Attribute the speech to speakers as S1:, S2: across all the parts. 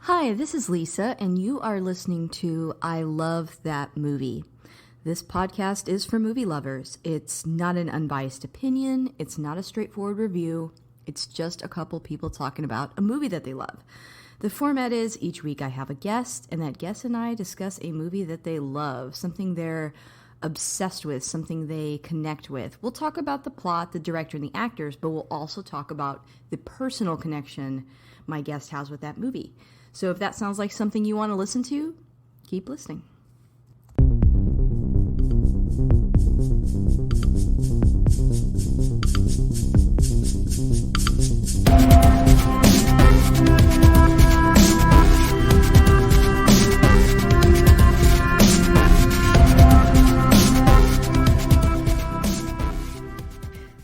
S1: Hi, this is Lisa, and you are listening to I Love That Movie. This podcast is for movie lovers. It's not an unbiased opinion, it's not a straightforward review, it's just a couple people talking about a movie that they love. The format is each week I have a guest, and that guest and I discuss a movie that they love, something they're obsessed with, something they connect with. We'll talk about the plot, the director, and the actors, but we'll also talk about the personal connection my guest has with that movie. So if that sounds like something you want to listen to, keep listening.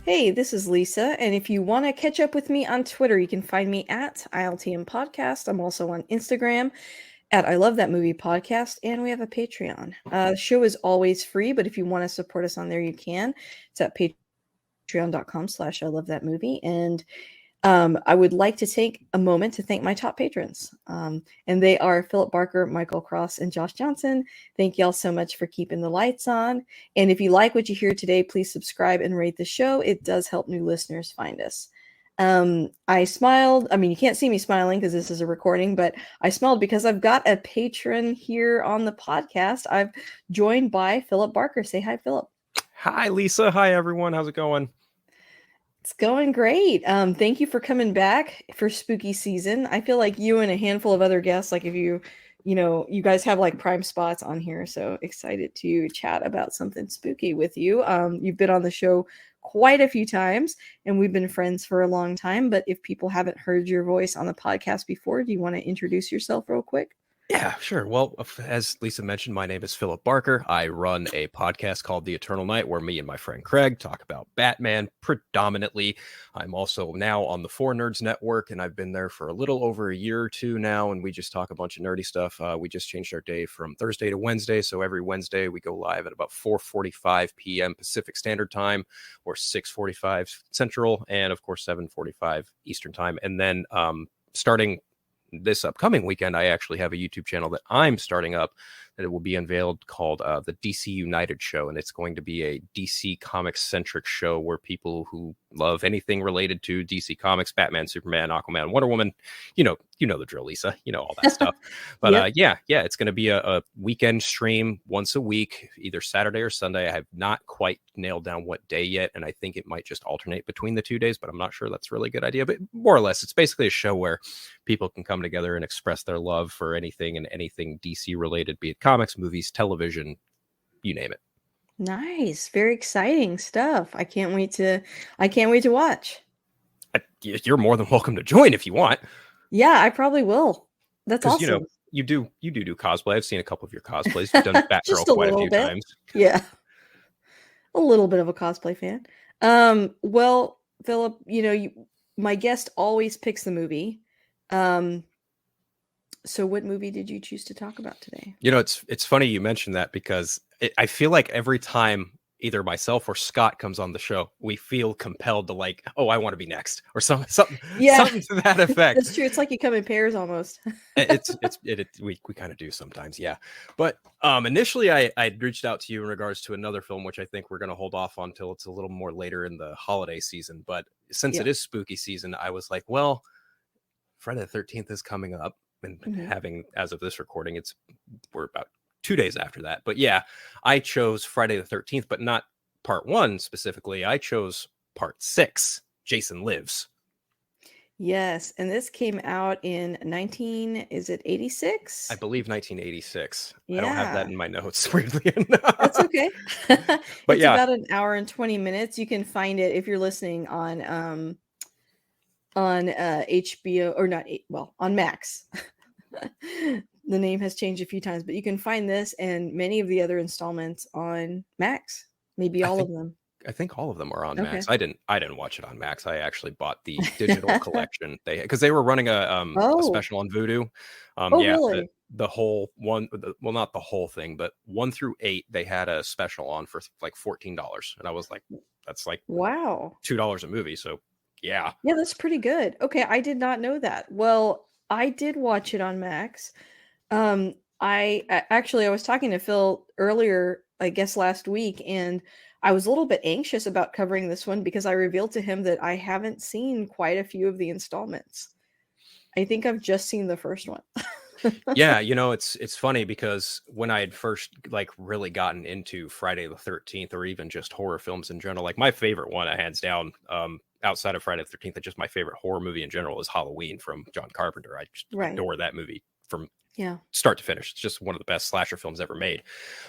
S1: Hey, this is Lisa, and if you want to catch up with me on Twitter, you can find me at ILTM Podcast. I'm also on Instagram at I Love That Movie Podcast, and we have a Patreon. The show is always free, but if you want to support us on there, you can. It's at patreon.com/I Love That Movie, and I would like to take a moment to thank my top patrons. And they are Phillip Barker, Michael Cross, and Josh Johnson. Thank y'all so much for keeping the lights on. And if you like what you hear today, please subscribe and rate the show. It does help new listeners find us. I smiled. I mean, you can't see me smiling because this is a recording, but I smiled because I've got a patron here on the podcast. I've joined by Phillip Barker. Say hi, Phillip.
S2: Hi, Lisa. Hi, everyone. How's it going?
S1: It's going great. Thank you for coming back for spooky season. I feel like you and a handful of other guests, like if you guys have like prime spots on here. So excited to chat about something spooky with you. You've been on the show quite a few times and we've been friends for a long time. But if people haven't heard your voice on the podcast before, do you want to introduce yourself real quick?
S2: Yeah, sure. Well, as Lisa mentioned, my name is Phillip Barker. I run a podcast called The Eternal Night, where me and my friend Craig talk about Batman predominantly. I'm also now on the Four Nerds Network, and I've been there for a little over a year or two now, and we just talk a bunch of nerdy stuff. We just changed our day from Thursday to Wednesday, so every Wednesday we go live at about 4:45 p.m. Pacific Standard Time, or 6:45 Central, and of course 7:45 Eastern Time. And then starting this upcoming weekend, I actually have a YouTube channel that I'm starting up that it will be unveiled called the DC United Show. And it's going to be a DC Comics centric show where people who love anything related to DC Comics, Batman, Superman, Aquaman, Wonder Woman, you know the drill, Lisa, all that stuff. But yep. It's going to be a weekend stream once a week, either Saturday or Sunday. I have not quite nailed down what day yet, and I think it might just alternate between the 2 days, but I'm not sure that's really a good idea. But more or less, it's basically a show where people can come together and express their love for anything and anything DC related, be it comics, movies, television, you name it.
S1: Nice. Very exciting stuff. I can't wait to watch.
S2: You're more than welcome to join if you want.
S1: Yeah, I probably will. That's awesome.
S2: You do cosplay. I've seen a couple of your cosplays. You've done Batgirl quite a few times.
S1: Yeah. A little bit of a cosplay fan. Well, Phillip, my guest always picks the movie. So what movie did you choose to talk about today?
S2: It's funny you mentioned that because I feel like every time either myself or Scott comes on the show, we feel compelled to I want to be next or something to that effect.
S1: That's true. It's like you come in pairs almost.
S2: We kind of do sometimes. Yeah. But initially I reached out to you in regards to another film, which I think we're going to hold off on until it's a little more later in the holiday season. But since it is spooky season, I was like, well, Friday the 13th is coming up. And having, as of this recording, we're about 2 days after that. But yeah, I chose Friday the 13th, but not part 1 specifically. I chose part 6, Jason Lives.
S1: Yes, and this came out in 86?
S2: I believe 1986.
S1: Yeah.
S2: I don't have that in my notes, weirdly enough.
S1: That's okay.
S2: But
S1: it's about an hour and 20 minutes. You can find it if you're listening on HBO or not, on Max. The name has changed a few times, but you can find this and many of the other installments on Max. Maybe all of them.
S2: I think all of them are on Max. I didn't watch it on Max. I actually bought the digital collection because they were running a special on Vudu.
S1: Really?
S2: The whole one, well, not the whole thing, but 1 through 8, they had a special on for like $14, and I was like, that's like
S1: wow,
S2: $2 a movie. So yeah,
S1: that's pretty good. Okay, I did not know that. Well, I did watch it on Max. Actually I was talking to Phil earlier, I guess last week, and I was a little bit anxious about covering this one because I revealed to him that I haven't seen quite a few of the installments. I think I've just seen the first one.
S2: Yeah, it's funny because when I had first like really gotten into Friday the 13th or even just horror films in general, like my favorite one, hands down, outside of Friday the 13th, that just my favorite horror movie in general is Halloween from John Carpenter. I just
S1: Right.
S2: adore that movie from
S1: Yeah.
S2: start to finish. It's just one of the best slasher films ever made.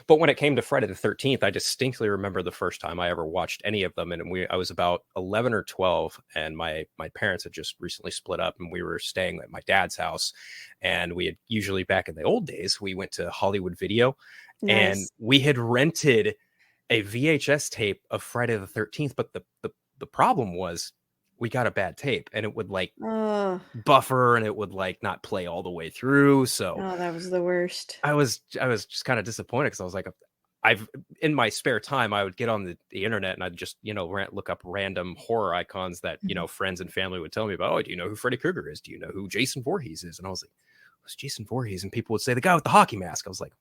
S2: But when it came to Friday the 13th, I distinctly remember the first time I ever watched any of them. And I was about 11 or 12, and my parents had just recently split up, and we were staying at my dad's house. And we had usually, back in the old days, we went to Hollywood Video, and
S1: Nice.
S2: we had rented a VHS tape of Friday the 13th. But the problem was we got a bad tape, and it would like
S1: Oh,
S2: buffer, and it would like not play all the way through. So
S1: oh, that was the worst.
S2: I was just kind of disappointed because I was like, I've in my spare time I would get on the internet, and I'd just look up random horror icons that
S1: Mhm.
S2: friends and family would tell me about. Oh, do you know who Freddy Krueger is? Do you know who Jason Voorhees is? And I was like, who's Jason Voorhees? And people would say the guy with the hockey mask. I was like,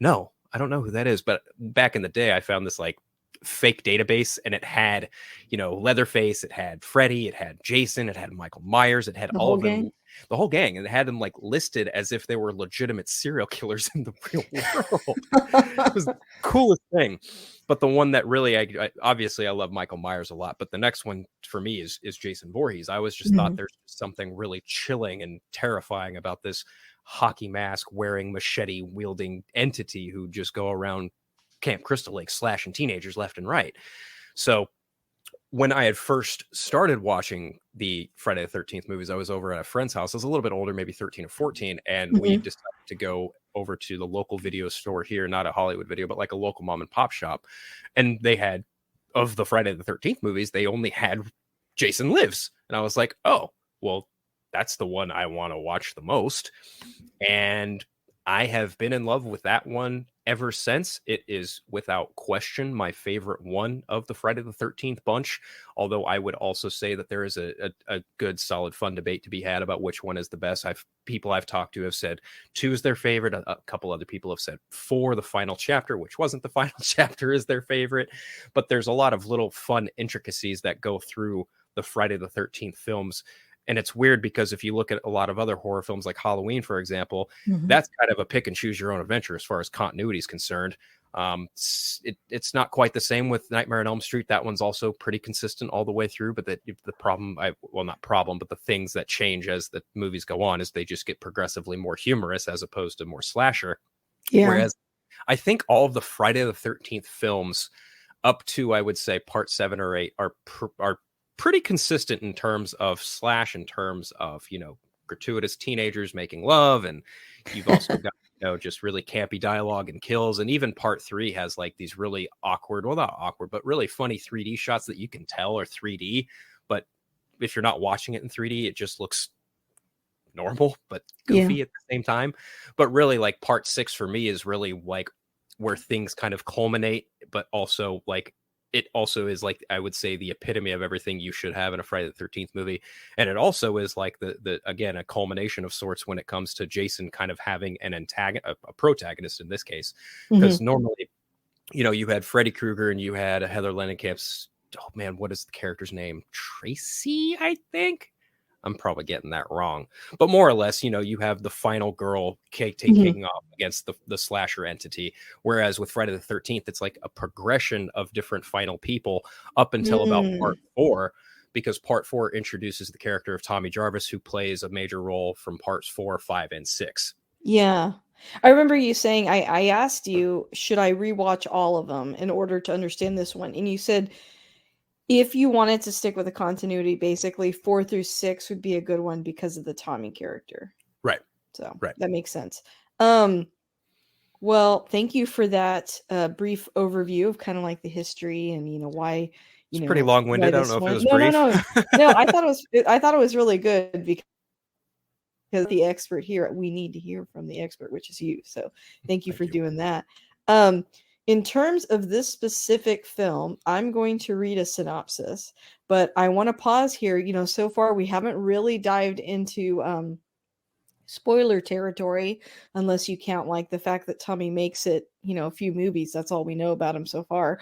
S2: no, I don't know who that is. But back in the day, I found this like fake database, and it had Leatherface, it had Freddy, it had Jason, it had Michael Myers, it had
S1: The
S2: all
S1: whole
S2: of them,
S1: gang?
S2: the whole gang, and it had them like listed as if they were legitimate serial killers in the real world. It was the coolest thing. But the one that really, I obviously I love Michael Myers a lot, but the next one for me is Jason Voorhees. I always just thought
S1: Mhm.
S2: there's something really chilling and terrifying about this hockey mask wearing, machete wielding entity who just go around Camp Crystal Lake slashing teenagers left and right. So when I had first started watching the Friday the 13th movies, I was over at a friend's house. I was a little bit older, maybe 13 or 14, and we
S1: Mhm.
S2: decided to go over to the local video store here, not a Hollywood Video, but like a local mom and pop shop. And they had, of the Friday the 13th movies, they only had Jason Lives. And I was like, oh, well, that's the one I want to watch the most. And I have been in love with that one ever since. It is without question my favorite one of the Friday the 13th bunch. Although I would also say that there is a good, solid, fun debate to be had about which one is the best. People I've talked to have said 2 is their favorite. A couple other people have said 4, the final chapter, which wasn't the final chapter, is their favorite. But there's a lot of little fun intricacies that go through the Friday the 13th films. And it's weird because if you look at a lot of other horror films like Halloween, for example,
S1: Mhm.
S2: that's kind of a pick and choose your own adventure as far as continuity is concerned. It's not quite the same with Nightmare on Elm Street. That one's also pretty consistent all the way through. But the problem, well, not problem, but the things that change as the movies go on is they just get progressively more humorous as opposed to more slasher.
S1: Yeah.
S2: Whereas I think all of the Friday the 13th films up to, I would say, part 7 or 8 are pretty consistent in terms of slash, in terms of gratuitous teenagers making love, and you've also got just really campy dialogue and kills. And even part 3 has like these really awkward, well, not awkward, but really funny 3D shots that you can tell are 3D, but if you're not watching it in 3D, it just looks normal but
S1: Yeah.
S2: goofy at the same time. But really, like, part 6 for me is really like where things kind of culminate, but also like it also is, like, I would say, the epitome of everything you should have in a Friday the 13th movie. And it also is like the again, a culmination of sorts when it comes to Jason kind of having an antagonist, a protagonist in this case. Because
S1: Mhm.
S2: normally, you had Freddy Krueger and you had Heather Langenkamp's, oh man, what is the character's name? Tracy, I think. I'm probably getting that wrong. But more or less, you have the final girl
S1: Mhm.
S2: taking off against the slasher entity. Whereas with Friday the 13th, it's like a progression of different final people up until about part
S1: Mm.
S2: 4, because part 4 introduces the character of Tommy Jarvis, who plays a major role from parts 4, 5, and 6.
S1: Yeah. I remember you saying I asked you, should I rewatch all of them in order to understand this one? And you said if you wanted to stick with the continuity, basically 4 through 6 would be a good one because of the Tommy character.
S2: Right.
S1: So
S2: Right.
S1: that makes sense. Um, well, thank you for that brief overview of kind of like the history and why,
S2: It's pretty long
S1: why
S2: winded. I don't
S1: this
S2: know if it
S1: one.
S2: was
S1: No, no,
S2: brief.
S1: no. No, I thought it was really good because the expert here, we need to hear from the expert, which is you. So thank you
S2: Thank
S1: for
S2: you.
S1: doing that. Um, in terms of this specific film, I'm going to read a synopsis, but I want to pause here. So far we haven't really dived into spoiler territory, unless you count like the fact that Tommy makes it, a few movies. That's all we know about him so far.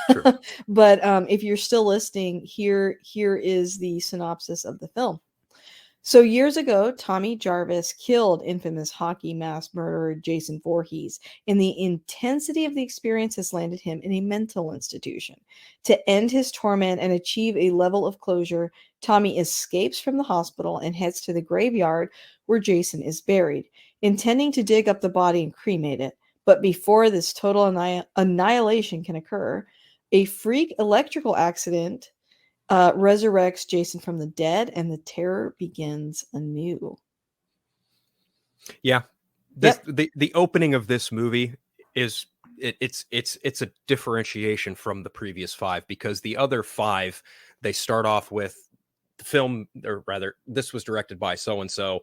S2: True.
S1: But if you're still listening, here is the synopsis of the film. So years ago, Tommy Jarvis killed infamous hockey mass murderer Jason Voorhees, and the intensity of the experience has landed him in a mental institution. To end his torment and achieve a level of closure, Tommy escapes from the hospital and heads to the graveyard where Jason is buried, intending to dig up the body and cremate it. But before this total annihilation can occur, a freak electrical accident resurrects Jason from the dead, and the terror begins anew.
S2: Yeah, the opening of this movie is it's a differentiation from the previous 5, because the other 5, they start off with the film, or rather, this was directed by so and so,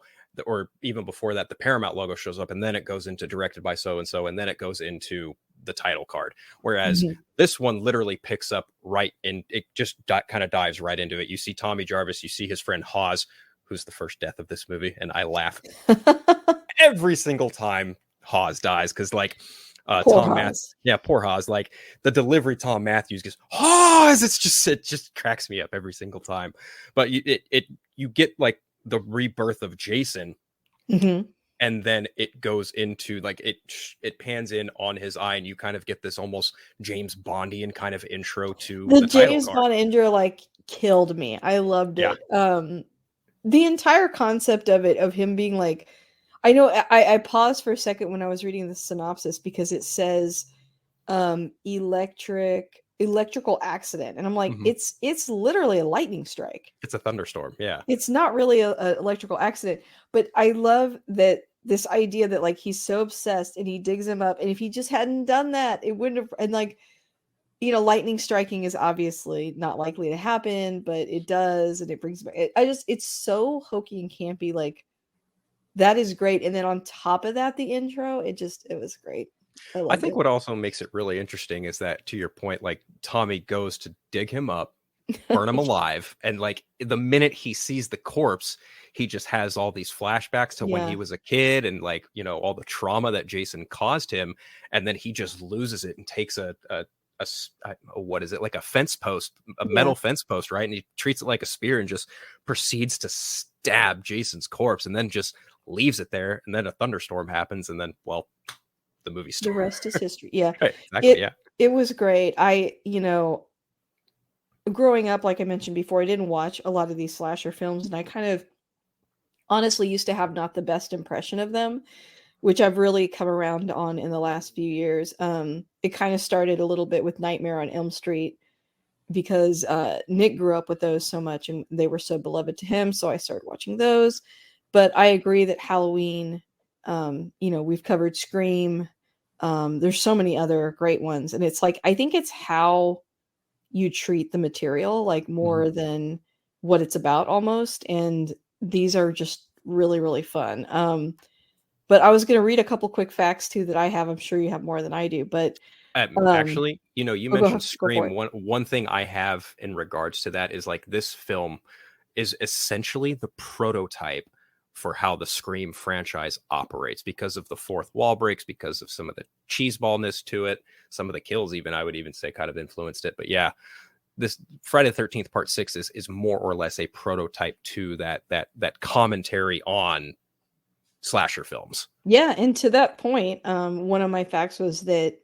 S2: or even before that, the Paramount logo shows up, and then it goes into directed by so and so, and then it goes into the title card. Whereas this one literally picks up right in, it just kind of dives right into it. You see Tommy Jarvis, you see his friend Hawes, who's the first death of this movie, and I laugh every single time Hawes dies, because like Tom Matthews, poor Hawes, like the delivery Tom Matthews gets, Hawes, it just cracks me up every single time. But you get like the rebirth of Jason, and then it goes into like it pans in on his eye, and you kind of get this almost James Bondian kind of intro to
S1: the
S2: James
S1: Bond intro like killed me. I loved it. The entire concept of it, of him being like, I know I paused for a second when I was reading the synopsis, because it says electrical accident, and I'm like, it's literally a lightning strike.
S2: It's a thunderstorm. Yeah,
S1: it's not really a electrical accident. But I love that this idea that like he's so obsessed and he digs him up, and if he just hadn't done that, it wouldn't have. And like, lightning striking is obviously not likely to happen, but it does, and it brings back. It's so hokey and campy. Like, that is great. And then on top of that, the intro, it was great.
S2: I think what also makes it really interesting is that, to your point, like Tommy goes to dig him up, burn him alive, and like the minute he sees the corpse, he just has all these flashbacks to when he was a kid, and like, all the trauma that Jason caused him, and then he just loses it and takes a what is it, like a fence post, a metal fence post, right? And he treats it like a spear and just proceeds to stab Jason's corpse, and then just leaves it there. And then a thunderstorm happens, and then, well, the movie starts.
S1: The rest is history. Yeah.
S2: Right, exactly.
S1: It was great. Growing up, like I mentioned before, I didn't watch a lot of these slasher films, and I kind of honestly used to have not the best impression of them, which I've really come around on in the last few years. It kind of started a little bit with Nightmare on Elm Street, because Nick grew up with those so much, and they were so beloved to him. So I started watching those. But I agree that Halloween, we've covered Scream. There's so many other great ones. And it's like, I think it's how you treat the material, like more than what it's about almost. And these are just really, really fun. But I was going to read a couple quick facts too that I have. I'm sure you have more than I do, but
S2: actually, you mentioned Scream. One thing I have in regards to that is like, this film is essentially the prototype for how the Scream franchise operates, because of the fourth wall breaks, because of some of the cheeseballness to it, some of the kills even, I would even say, kind of influenced it. But yeah, this Friday the 13th Part 6 is more or less a prototype to that commentary on slasher films.
S1: Yeah, and to that point, one of my facts was that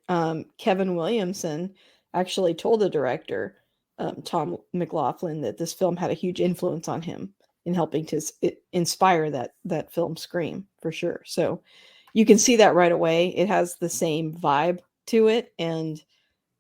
S1: Kevin Williamson actually told the director, Tom McLaughlin, that this film had a huge influence on him in helping to inspire that film Scream, for sure. So you can see that right away. It has the same vibe to it, and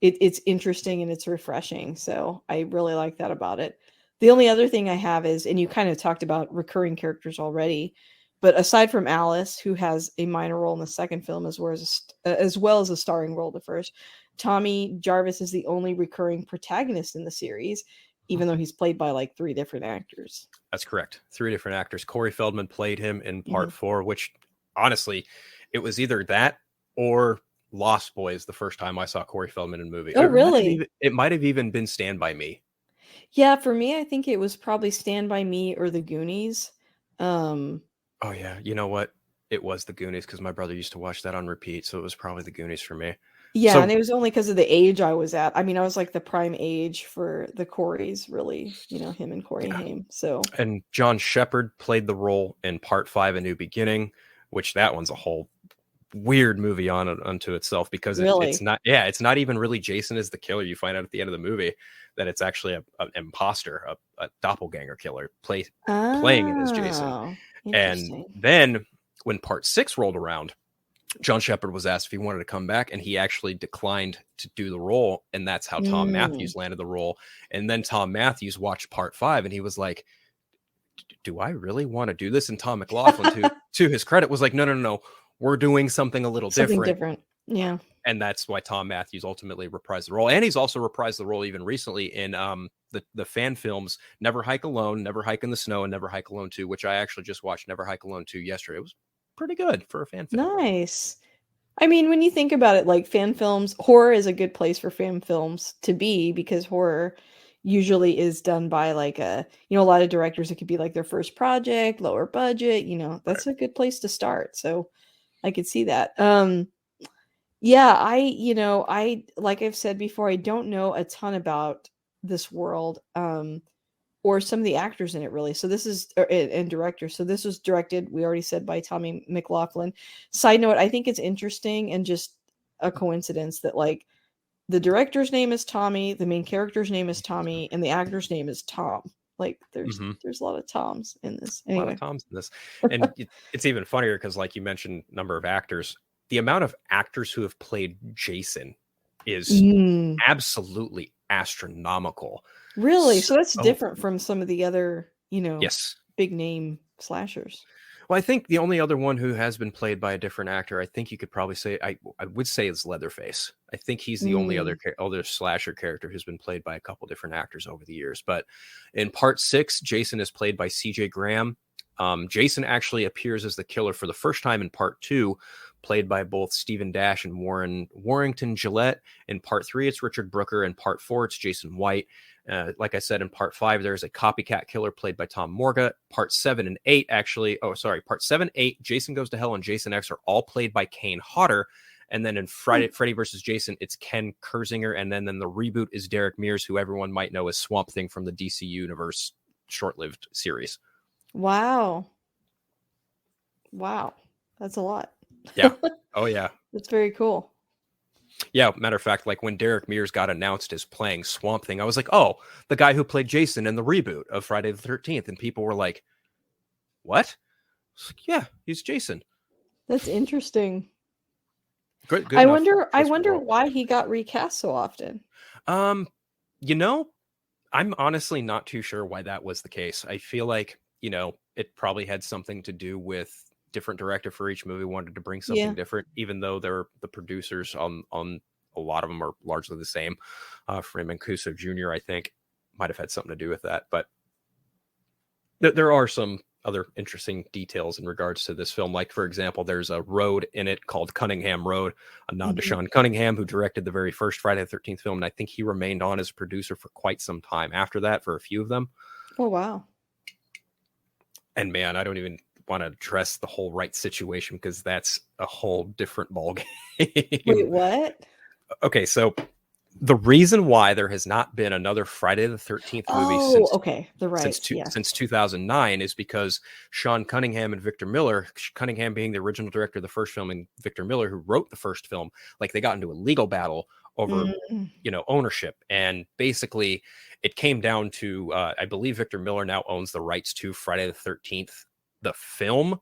S1: it's interesting and it's refreshing. So I really like that about it. The only other thing I have is, and you kind of talked about recurring characters already, but aside from Alice, who has a minor role in the second film as well as a starring role in the first, Tommy Jarvis is the only recurring protagonist in the series, even though he's played by like 3 different actors.
S2: That's correct. 3 different actors. Corey Feldman played him in part 4, which honestly, it was either that or Lost Boys the first time I saw Corey Feldman in a movie.
S1: Oh, really?
S2: It might have even been Stand By Me.
S1: Yeah, for me, I think it was probably Stand By Me or The Goonies.
S2: Oh yeah, you know what? It was the Goonies because my brother used to watch that on repeat, so it was probably the Goonies for me.
S1: Yeah, and
S2: So
S1: it was only because of the age I was at. I mean, I was like the prime age for the Coreys, really, him and Corey
S2: yeah,
S1: Haim. So
S2: and John Shepard played the role in Part Five: A New Beginning, which that one's a whole weird movie on unto itself because it's
S1: really.
S2: not, yeah, it's not even really Jason is the killer. You find out at the end of the movie that it's actually an imposter, a doppelganger killer playing it as Jason.
S1: Oh,
S2: And
S1: interesting.
S2: then when Part Six rolled around, John Shepard was asked if he wanted to come back, and he actually declined to do the role, and that's how Tom
S1: Mm.
S2: Matthews landed the role. And then Tom Matthews watched Part Five, and he was like, do I really want to do this? And Tom McLaughlin, to his credit, was like, no, we're doing something a little
S1: Something
S2: different.
S1: different. Yeah.
S2: And that's why Tom Matthews ultimately reprised the role. And he's also reprised the role even recently in the fan films Never Hike Alone, Never Hike in the Snow, and Never Hike Alone 2, which I actually just watched Never Hike Alone 2 yesterday. It was pretty good for a fan film.
S1: Nice. I mean, when you think about it, like fan films, horror is a good place for fan films to be because horror usually is done by like a lot of directors, it could be like their first project, lower budget,
S2: Right.
S1: that's a good place to start. So I could see that. Yeah, I like I've said before, I don't know a ton about this world. Or some of the actors in it really. So this is and director. So this was directed, we already said, by Tommy McLaughlin. Side note, I think it's interesting and just a coincidence that like the director's name is Tommy, the main character's name is Tommy, and the actor's name is Tom. Like
S2: Mm-hmm.
S1: there's a lot of Toms in this.
S2: A lot of
S1: Anyway.
S2: Toms in this. And it's even funnier because, like you mentioned, number of actors, the amount of actors who have played Jason is
S1: Mm,
S2: absolutely astronomical.
S1: really? So that's
S2: So,
S1: different from some of the other,
S2: yes.
S1: big name slashers.
S2: Well, I think the only other one who has been played by a different actor, I think you could probably say, I would say, is Leatherface. I think he's the only
S1: Mm,
S2: other slasher character who's been played by a couple different actors over the years. But in Part Six, Jason is played by C.J. Graham. Jason actually appears as the killer for the first time in Part Two, played by both Stephen Dash and Warrington Gillette. In Part Three, it's Richard Brooker. In Part Four, it's Jason White. Like I said, in Part 5, there's a copycat killer played by Tom Morga. Part 7 and 8, actually, Part 7, 8, Jason Goes to Hell, and Jason X are all played by Kane Hodder. And then in Freddy versus Jason, it's Ken Kersinger. And then the reboot is Derek Mears, who everyone might know as Swamp Thing from the DC Universe short-lived series.
S1: wow. Wow. That's a lot.
S2: Yeah. Oh, yeah.
S1: That's very cool.
S2: Yeah, matter of fact, like when Derek Mears got announced as playing Swamp Thing, I was like, oh, the guy who played Jason in the reboot of Friday the 13th. And people were like, what? Like, yeah, he's Jason.
S1: That's interesting.
S2: Good
S1: I
S2: enough.
S1: wonder why he got recast so often.
S2: Um, you know, I'm honestly not too sure why that was the case. I feel like, it probably had something to do with different director for each movie wanted to bring something
S1: Yeah.
S2: different, even though they're the producers on a lot of them are largely the same. Freeman Mancuso Jr., I think, might have had something to do with that. But there are some other interesting details in regards to this film. Like, for example, there's a road in it called Cunningham Road, a nod to
S1: Mhm.
S2: Sean Cunningham, who directed the very first Friday the 13th film. And I think he remained on as a producer for quite some time after that for a few of them.
S1: Oh wow.
S2: And man, I don't even want to address the whole right situation because that's a whole different ball
S1: Wait,
S2: game.
S1: what?
S2: Okay, so the reason why there has not been another Friday the 13th movie
S1: Oh, okay. The rights. Yeah.
S2: since 2009 is because Sean Cunningham and Victor Miller, Cunningham being the original director of the first film and Victor Miller who wrote the first film, like they got into a legal battle over
S1: Mm,
S2: ownership, and basically it came down to I believe Victor Miller now owns the rights to Friday the 13th the film,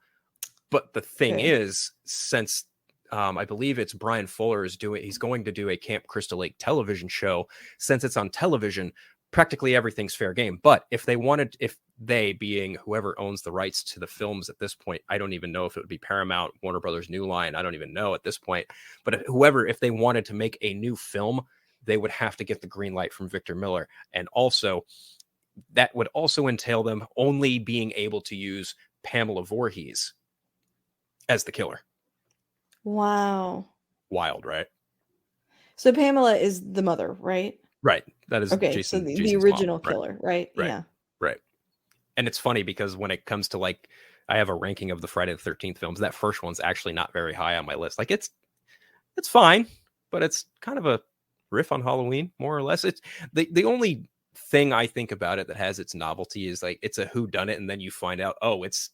S2: but the thing
S1: okay.
S2: is, since I believe it's Brian Fuller he's going to do a Camp Crystal Lake television show. Since it's on television, practically everything's fair game. But if they being whoever owns the rights to the films at this point, I don't even know if it would be Paramount, Warner Brothers, New Line. I don't even know at this point. But whoever, if they wanted to make a new film, they would have to get the green light from Victor Miller. And also, that would also entail them only being able to use Pamela Voorhees as the killer.
S1: Wow.
S2: Wild, right?
S1: So Pamela is the mother, right?
S2: Right. That is
S1: Okay. So the
S2: Jason's mom.
S1: original
S2: Right.
S1: killer, right?
S2: Right.
S1: Yeah.
S2: Right. And it's funny because when it comes to like I have a ranking of the Friday the 13th films. That first one's actually not very high on my list. Like it's fine, but it's kind of a riff on Halloween, more or less. It's the only thing I think about it that has its novelty is like it's a who done it, and then you find out, oh, it's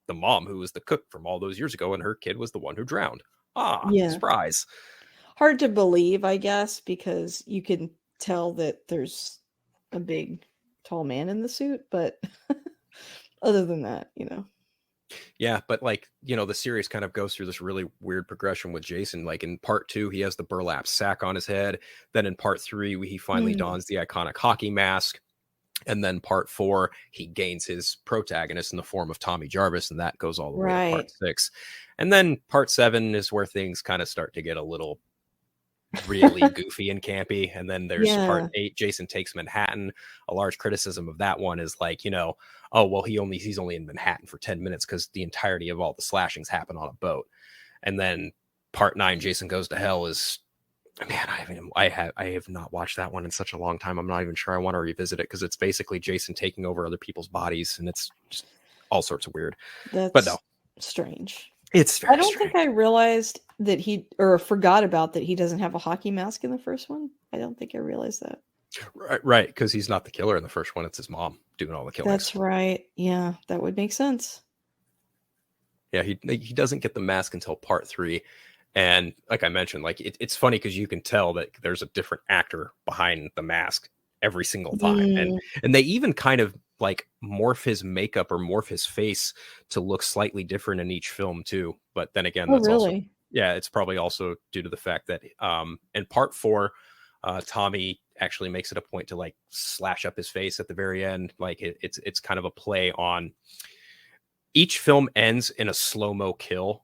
S2: the mom who was the cook from all those years ago, and her kid was the one who drowned. Ah,
S1: Yeah.
S2: surprise.
S1: Hard to believe, I guess, because you can tell that there's a big tall man in the suit, but other than that,
S2: Yeah, but like, the series kind of goes through this really weird progression with Jason. Like in part 2, he has the burlap sack on his head. Then in part 3, he finally
S1: Mm.
S2: dons the iconic hockey mask. And then part 4, he gains his protagonist in the form of Tommy Jarvis, and that goes all the way to part
S1: Right.
S2: 6. And then part 7 is where things kind of start to get a little really goofy and campy. And then there's part
S1: Yeah.
S2: 8, Jason Takes Manhattan. A large criticism of that one is like, oh well, he's only in Manhattan for 10 minutes because the entirety of all the slashings happen on a boat. And then part 9, Jason Goes to Hell, is, man, I have not watched that one in such a long time. I'm not even sure I want to revisit it because it's basically Jason taking over other people's bodies, and it's just all sorts of weird. But no,
S1: That's strange.
S2: it's
S1: I
S2: very
S1: don't
S2: strange.
S1: think I realized that or forgot about that he doesn't have a hockey mask in the first one. I don't think I realized that.
S2: Right, because he's not the killer in the first one. It's his mom doing all the killings.
S1: That's right. Yeah, that would make sense.
S2: Yeah, he doesn't get the mask until part 3. And like I mentioned, like it's funny because you can tell that there's a different actor behind the mask every single time.
S1: Mm.
S2: And they even kind of like morph his makeup or morph his face to look slightly different in each film too. But then again,
S1: Oh,
S2: that's also,
S1: really?
S2: yeah, it's probably also due to the fact that in part 4, Tommy actually makes it a point to like slash up his face at the very end. Like it's kind of a play on, each film ends in a slow-mo kill,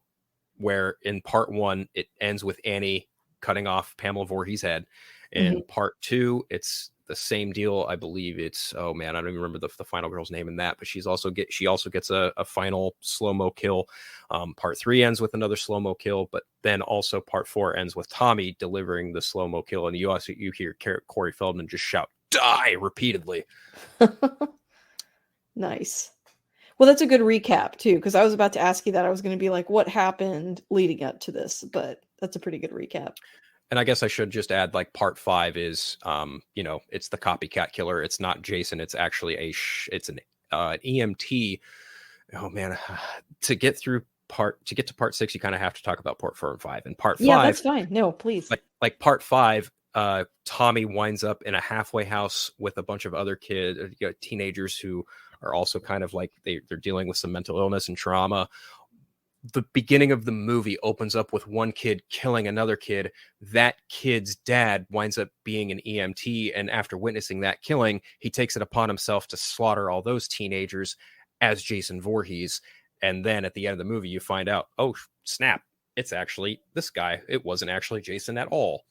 S2: where in part 1 it ends with Annie cutting off Pamela Voorhees' head. In
S1: Mhm.
S2: part 2, it's the same deal. I believe it's, oh man, I don't even remember the final girl's name in that, but she also gets a final slow-mo kill. Part 3 ends with another slow-mo kill, but then also part 4 ends with Tommy delivering the slow-mo kill, and you hear Corey Feldman just shout "die" repeatedly.
S1: Nice. Well, that's a good recap too, because I was about to ask you that. I was going to be like, what happened leading up to this? But that's a pretty good recap.
S2: And I guess I should just add, like, part 5 is, it's the copycat killer. It's not Jason. It's actually it's an EMT. Oh man, to get to part 6, you kind of have to talk about part 4 and 5. And part
S1: Yeah,
S2: 5,
S1: that's fine. No, please.
S2: like part 5, Tommy winds up in a halfway house with a bunch of other teenagers who are also kind of like they're dealing with some mental illness and trauma. The beginning of the movie opens up with one kid killing another kid. That kid's dad winds up being an EMT, and after witnessing that killing, he takes it upon himself to slaughter all those teenagers as Jason Voorhees. And then at the end of the movie, you find out, oh snap, it's actually this guy. It wasn't actually Jason at all.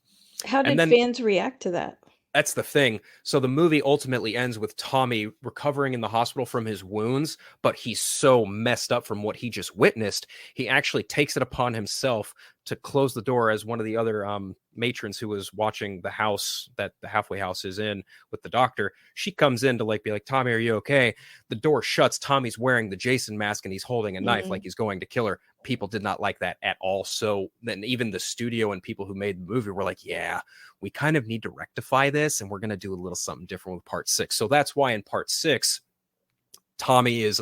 S1: How
S2: And
S1: did
S2: then
S1: fans react to that?
S2: that's the thing. So the movie ultimately ends with Tommy recovering in the hospital from his wounds, but he's so messed up from what he just witnessed, he actually takes it upon himself to close the door as one of the other matrons who was watching the house that the halfway house is in with the doctor. She comes in to like be like, Tommy, are you okay? The door shuts. Tommy's wearing the Jason mask and he's holding a knife like he's going to kill her. People did not like that at all. So then even the studio and people who made the movie were like, yeah, we kind of need to rectify this, and we're going to do a little something different with part 6. So that's why in part 6, Tommy it's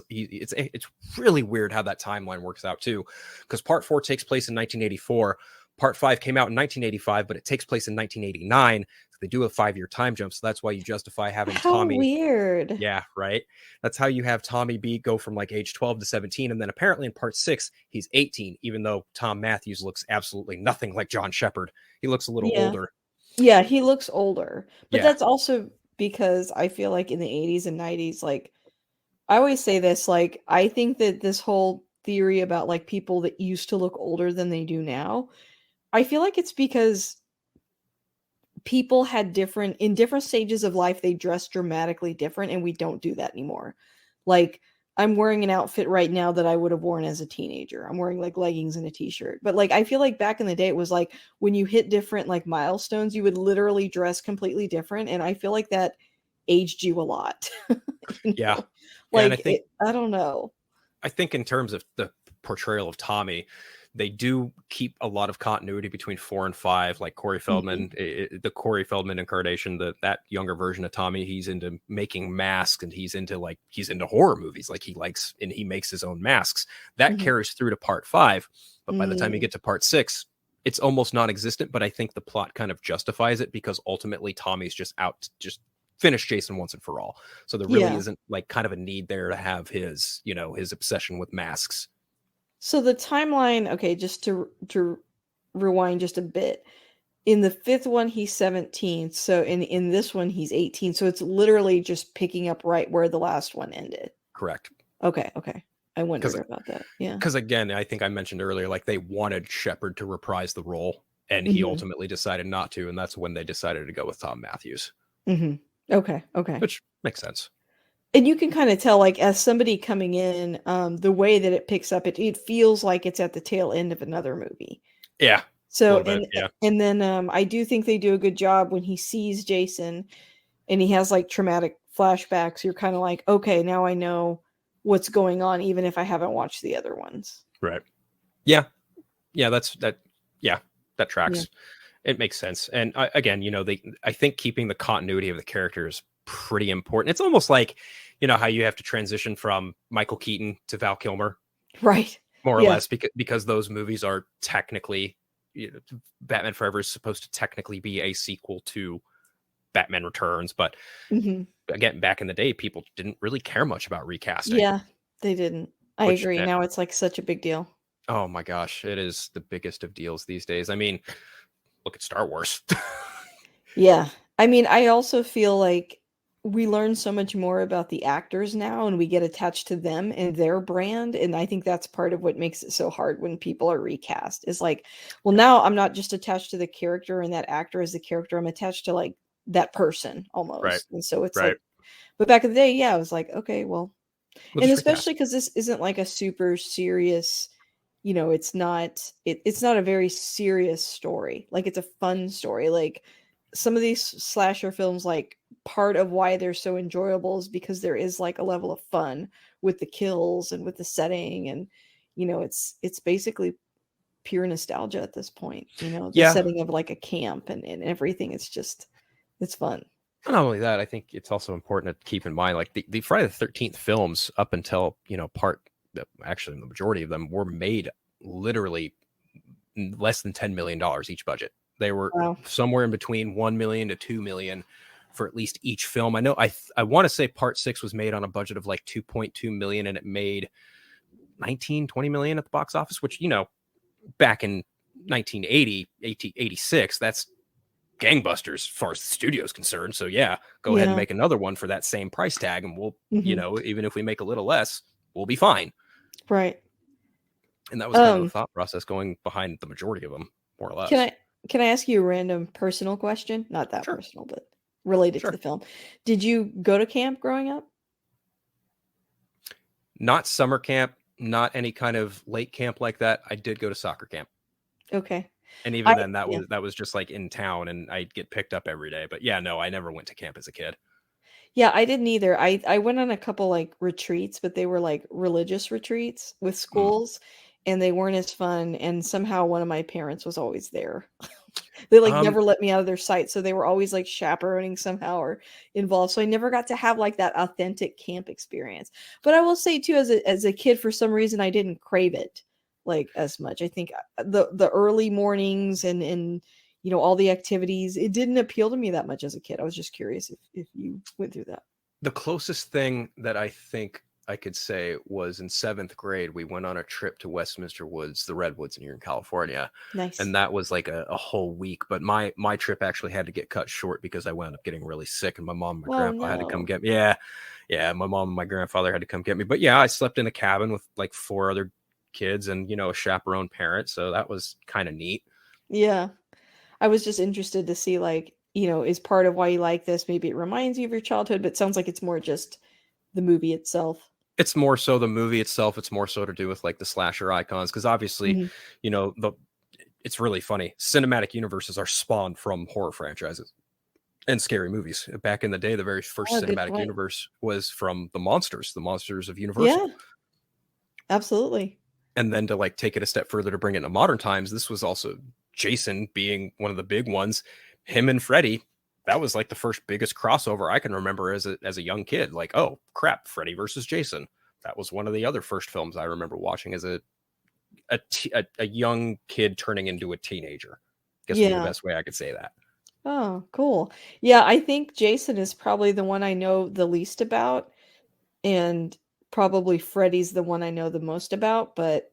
S2: really weird how that timeline works out too, because part 4 takes place in 1984. Part 5 came out in 1985, but it takes place in 1989. So they do a 5-year time jump. So that's why you justify having
S1: How
S2: Tommy.
S1: weird.
S2: Yeah, right. That's how you have Tommy go from like age 12 to 17. And then apparently in part 6, he's 18, even though Tom Matthews looks absolutely nothing like John Shepard. He looks a little older.
S1: Yeah, he looks older. But
S2: Yeah.
S1: that's also because I feel like in the 80s and 90s, like, I always say this, like, I think that this whole theory about like people that used to look older than they do now, I feel like it's because people had in different stages of life, they dress dramatically different, and we don't do that anymore. Like, I'm wearing an outfit right now that I would have worn as a teenager. I'm wearing like leggings and a t-shirt. But like, I feel like back in the day, it was like when you hit different like milestones, you would literally dress completely different. And I feel like that aged you a lot.
S2: Yeah.
S1: Like,
S2: And
S1: I don't know.
S2: I think in terms of the portrayal of Tommy, they do keep a lot of continuity between 4 and 5. Like Corey Feldman, the Corey Feldman incarnation, that younger version of Tommy, he's into making masks, and he's into horror movies. Like he likes, and he makes his own masks. That carries through to part 5, but by the time you get to part 6, it's almost non-existent. But I think the plot kind of justifies it, because ultimately Tommy's just out to just finish Jason once and for all. So there really isn't like kind of a need there to have his, his obsession with masks.
S1: So the timeline, okay, just to rewind just a bit. In the 5th one, he's 17. So in this one, he's 18. So it's literally just picking up right where the last one ended.
S2: Correct.
S1: Okay. I wondered about that. Yeah.
S2: Because again, I think I mentioned earlier, like they wanted Shepard to reprise the role, and he ultimately decided not to, and that's when they decided to go with Tom Matthews.
S1: Okay.
S2: Which makes sense.
S1: And you can kind of tell, like, as somebody coming in, the way that it picks up, it feels like it's at the tail end of another movie.
S2: Yeah.
S1: So, and then I do think they do a good job when he sees Jason and he has like traumatic flashbacks. You're kind of like, okay, now I know what's going on, even if I haven't watched the other ones.
S2: Right. Yeah. Yeah. That tracks. Yeah. It makes sense. And again, I think keeping the continuity of the character is pretty important. It's almost like, how you have to transition from Michael Keaton to Val Kilmer,
S1: right?
S2: More or less, because those movies are technically, Batman Forever is supposed to technically be a sequel to Batman Returns, but again, back in the day, people didn't really care much about recasting.
S1: Yeah, they didn't. I agree. Now it's like such a big deal.
S2: Oh my gosh, it is the biggest of deals these days. I mean, look at Star Wars.
S1: Yeah. I mean, I also feel like we learn so much more about the actors now, and we get attached to them and their brand. And I think that's part of what makes it so hard when people are recast, is like, well, now I'm not just attached to the character and that actor as the character. I'm attached to like that person almost. Right. And so it's like, but back in the day, yeah, I was like, okay, well, and especially because this isn't like a super serious, it's not a very serious story. Like, it's a fun story. Like, some of these slasher films, like, part of why they're so enjoyable is because there is like a level of fun with the kills and with the setting, and it's basically pure nostalgia at this point. The setting of like a camp and everything. It's fun.
S2: Not only that, I think it's also important to keep in mind, like the Friday the 13th films, up until actually the majority of them were made literally less than $10 million each budget. They were somewhere in between 1 million to 2 million for at least each film. I know I want to say part 6 was made on a budget of like 2.2 million, and it made 20 million at the box office, which, back in 86, that's gangbusters as far as the studio's concerned. So go ahead and make another one for that same price tag, and we'll, even if we make a little less, we'll be fine.
S1: Right.
S2: And that was kind of the thought process going behind the majority of them, more or less.
S1: Can I ask you a random personal question? Not that personal, but related to the film. Did you go to camp growing up?
S2: Not summer camp, not any kind of late camp like that. I did go to soccer camp.
S1: Okay.
S2: And even then, that was just like in town, and I'd get picked up every day. But no, I never went to camp as a kid.
S1: Yeah, I didn't either. I went on a couple like retreats, but they were like religious retreats with schools, and they weren't as fun. And somehow one of my parents was always there. They like never let me out of their sight, so they were always like chaperoning somehow or involved. So I never got to have like that authentic camp experience. But I will say too, as a kid, for some reason, I didn't crave it like as much. I think the early mornings and all the activities, it didn't appeal to me that much as a kid. I was just curious if you went through that.
S2: The closest thing that I think I could say was in 7th grade, we went on a trip to Westminster Woods, the Redwoods here in California.
S1: Nice.
S2: And that was like a whole week. But my trip actually had to get cut short because I wound up getting really sick, and my mom and my grandpa had to come get me. Yeah. My mom and my grandfather had to come get me. But I slept in a cabin with like 4 other kids and, a chaperone parent. So that was kind of neat.
S1: Yeah. I was just interested to see, like, is part of why you like this. Maybe it reminds you of your childhood, but it sounds like it's more just the movie itself.
S2: It's more so the movie itself. It's more so to do with like the slasher icons. Because obviously, it's really funny. Cinematic universes are spawned from horror franchises and scary movies. Back in the day, the very first cinematic universe was from the monsters of Universal.
S1: Absolutely.
S2: And then to like take it a step further to bring it into modern times, this was also Jason being one of the big ones. Him and Freddy, that was like the first biggest crossover I can remember as a young kid. Like, oh crap, Freddy versus Jason. That was one of the other first films I remember watching as a young kid turning into a teenager. Guess would be the
S1: Yeah.
S2: best way I could say that.
S1: Oh, cool. Yeah, I think Jason is probably the one I know the least about, and probably Freddy's the one I know the most about, but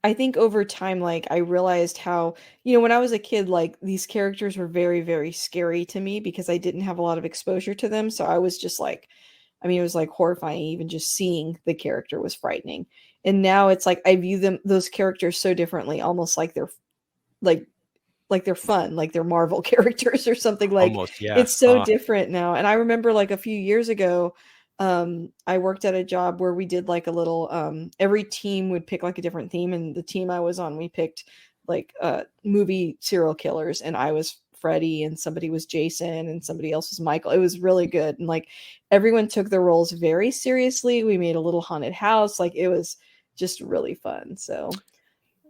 S1: I think over time, like, I realized how, when I was a kid, like, these characters were very, very scary to me because I didn't have a lot of exposure to them. So I was just like, I mean, it was like horrifying. Even just seeing the character was frightening. And now it's like I view those characters so differently, almost like like they're fun, like they're Marvel characters or something. Like,
S2: Almost, yeah.
S1: it's so different now. And I remember like a few years ago, I worked at a job where we did like a little every team would pick like a different theme, and the team I was on, we picked like movie serial killers, and I was Freddy and somebody was Jason and somebody else was Michael. It was really good. And like everyone took their roles very seriously. We made a little haunted house. Like it was just really fun. So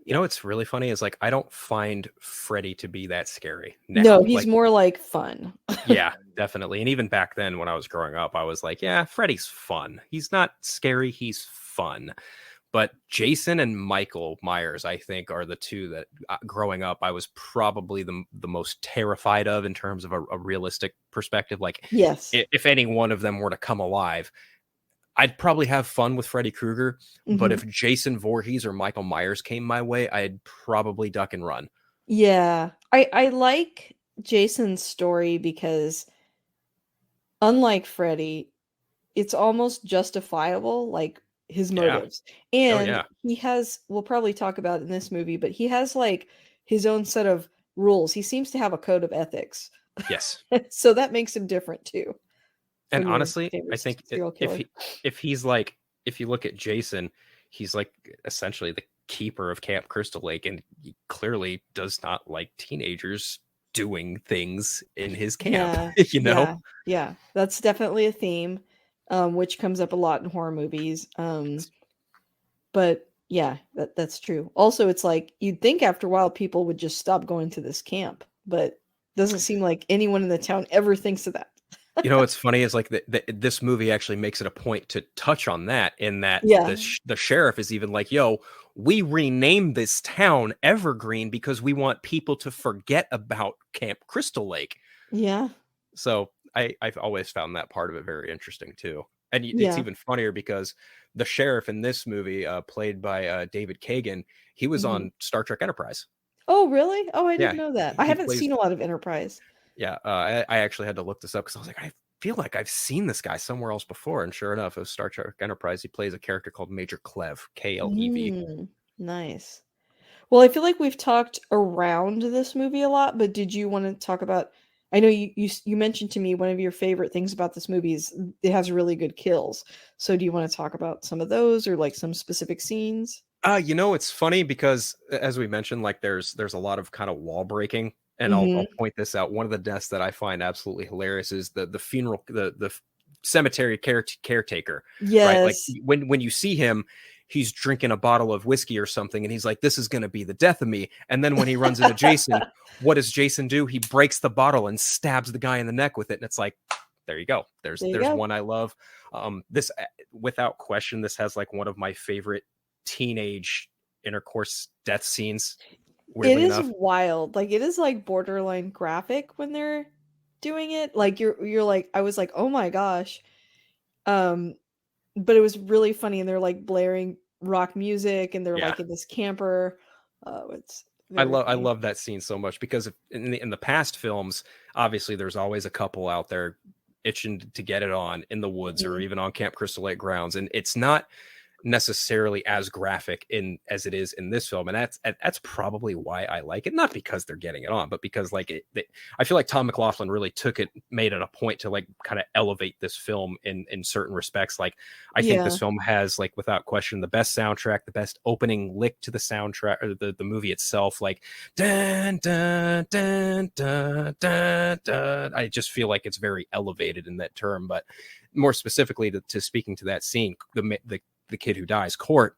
S2: You know what's really funny is like I don't find Freddy to be that scary
S1: no,
S2: now.
S1: he's
S2: Like,
S1: more like fun.
S2: yeah, definitely. And even back then when I was growing up, I was like, yeah, Freddy's fun. He's not scary, he's fun. But Jason and Michael Myers, I think, are the two that growing up I was probably the most terrified of in terms of a realistic perspective. Like,
S1: Yes.
S2: if any one of them were to come alive, I'd probably have fun with Freddy Krueger. But
S1: Mhm.
S2: if Jason Voorhees or Michael Myers came my way, I'd probably duck and run.
S1: Yeah. I like Jason's story because unlike Freddy, it's almost justifiable, like his
S2: Yeah.
S1: motives.
S2: Oh,
S1: And
S2: yeah.
S1: he has, we'll probably talk about it in this movie, but he has like his own set of rules. He seems to have a code of ethics.
S2: Yes.
S1: So that makes him different too
S2: And
S1: from your
S2: honestly, I
S1: favorite
S2: think
S1: serial
S2: if
S1: killer.
S2: if he's like, if you look at Jason, he's like essentially the keeper of Camp Crystal Lake, and he clearly does not like teenagers doing things in his camp.
S1: Yeah,
S2: You know,
S1: yeah, yeah. That's definitely a theme, which comes up a lot in horror movies. But yeah, that's true. Also, it's like you'd think after a while people would just stop going to this camp, but doesn't seem like anyone in the town ever thinks of that.
S2: you know what's funny is like this movie actually makes it a point to touch on that. In that
S1: Yeah,
S2: the sheriff is even like, "Yo, we renamed this town Evergreen because we want people to forget about Camp Crystal Lake."
S1: yeah,
S2: So I've always found that part of it very interesting too. And it's
S1: yeah.
S2: even funnier because the sheriff in this movie, played by David Kagan, he was
S1: Mhm.
S2: on Star Trek Enterprise.
S1: Oh, really? Oh, I
S2: Yeah,
S1: didn't know that. I
S2: he
S1: haven't
S2: plays.
S1: seen a lot of Enterprise.
S2: Yeah, I actually had to look this up because I was like, I feel like I've seen this guy somewhere else before. And sure enough, it was Star Trek Enterprise. He plays a character called Major Clev, Klev.
S1: Nice. Well, I feel like we've talked around this movie a lot, but did you want to talk about? I know you mentioned to me one of your favorite things about this movie is it has really good kills. So do you want to talk about some of those or like some specific scenes?
S2: You know, it's funny because as we mentioned, like there's a lot of kind of wall breaking, and I'll
S1: Hmm.
S2: point this out. One of the deaths that I find absolutely hilarious is the funeral the cemetery caretaker, right? Like
S1: Yes.
S2: when you see him, he's drinking a bottle of whiskey or something, and he's like, "This is going to be the death of me." And then when he runs into Jason, what does Jason do? He breaks the bottle and stabs the guy in the neck with it, and it's like, there you go.
S1: There you
S2: There's
S1: go.
S2: one I love. This without question, this has like one of my favorite teenage intercourse death scenes,
S1: It
S2: weirdly
S1: is
S2: enough.
S1: wild. Like it is like borderline graphic when they're doing it. Like you're like I was like, "Oh my gosh." Um but it was really funny and they're like blaring rock music and they're
S2: Yeah.
S1: like in this camper. It's
S2: I
S1: very
S2: love I
S1: funny.
S2: love that scene so much because in the past films, obviously there's always a couple out there itching to get it on in the woods or
S1: Mhm.
S2: even on Camp Crystal Lake grounds, and it's not necessarily as graphic in as it is in this film, and that's probably why I like it. Not because they're getting it on, but because like I feel like Tom McLaughlin really took it, made it a point to like kind of elevate this film in certain respects. Like I think this
S1: Yeah.
S2: film has, like, without question, the best soundtrack, the best opening lick to the soundtrack or the movie itself. Like dun dun dun dun dun dun. I just feel like it's very elevated in that term, but more specifically to speaking to that scene, the kid who dies, Court,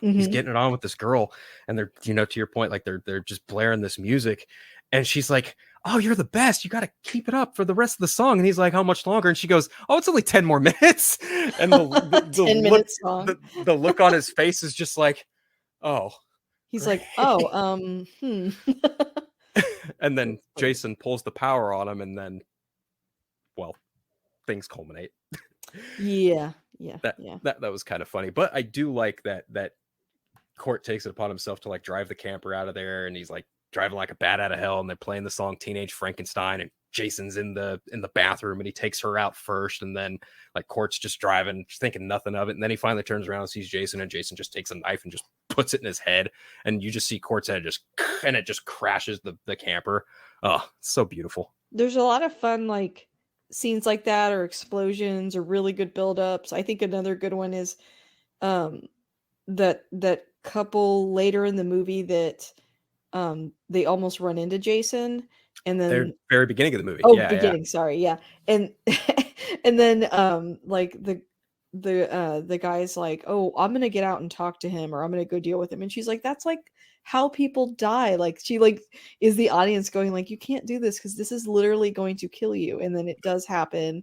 S2: he's
S1: Mhm.
S2: getting it on with this girl, and they're, to your point, like they're just blaring this music, and she's like, "Oh, you're the best. You got to keep it up for the rest of the song." And he's like, "How much longer?" And she goes, "Oh, it's only 10 more minutes." And the
S1: 10
S2: look,
S1: minute song.
S2: the look on his face is just like, "Oh,
S1: He's
S2: great."
S1: like, "Oh,
S2: And then
S1: That's funny.
S2: Jason pulls the power on him, and then, well, things culminate.
S1: Yeah, yeah,
S2: That
S1: yeah.
S2: that was kind of funny, but I do like that Court takes it upon himself to like drive the camper out of there, and he's like driving like a bat out of hell, and they're playing the song Teenage Frankenstein, and Jason's in the bathroom, and he takes her out first, and then like Court's just driving, just thinking nothing of it, and then he finally turns around and sees Jason, and Jason just takes a knife and just puts it in his head, and you just see Court's head just, and it just crashes the camper. Oh, so beautiful.
S1: There's a lot of fun, like, scenes like that or explosions or really good buildups. I think another good one is, um, that couple later in the movie that, they almost run into Jason, and
S2: They're
S1: then
S2: very beginning of the movie.
S1: oh,
S2: Yeah.
S1: beginning, sorry, yeah, and and then, like, the guy's like, "Oh, I'm gonna get out and talk to him, or I'm gonna go deal with him," and she's like, "That's, like, how people die," like, she, like, is the audience going like, "You can't do this because this is literally going to kill you," and then it does happen,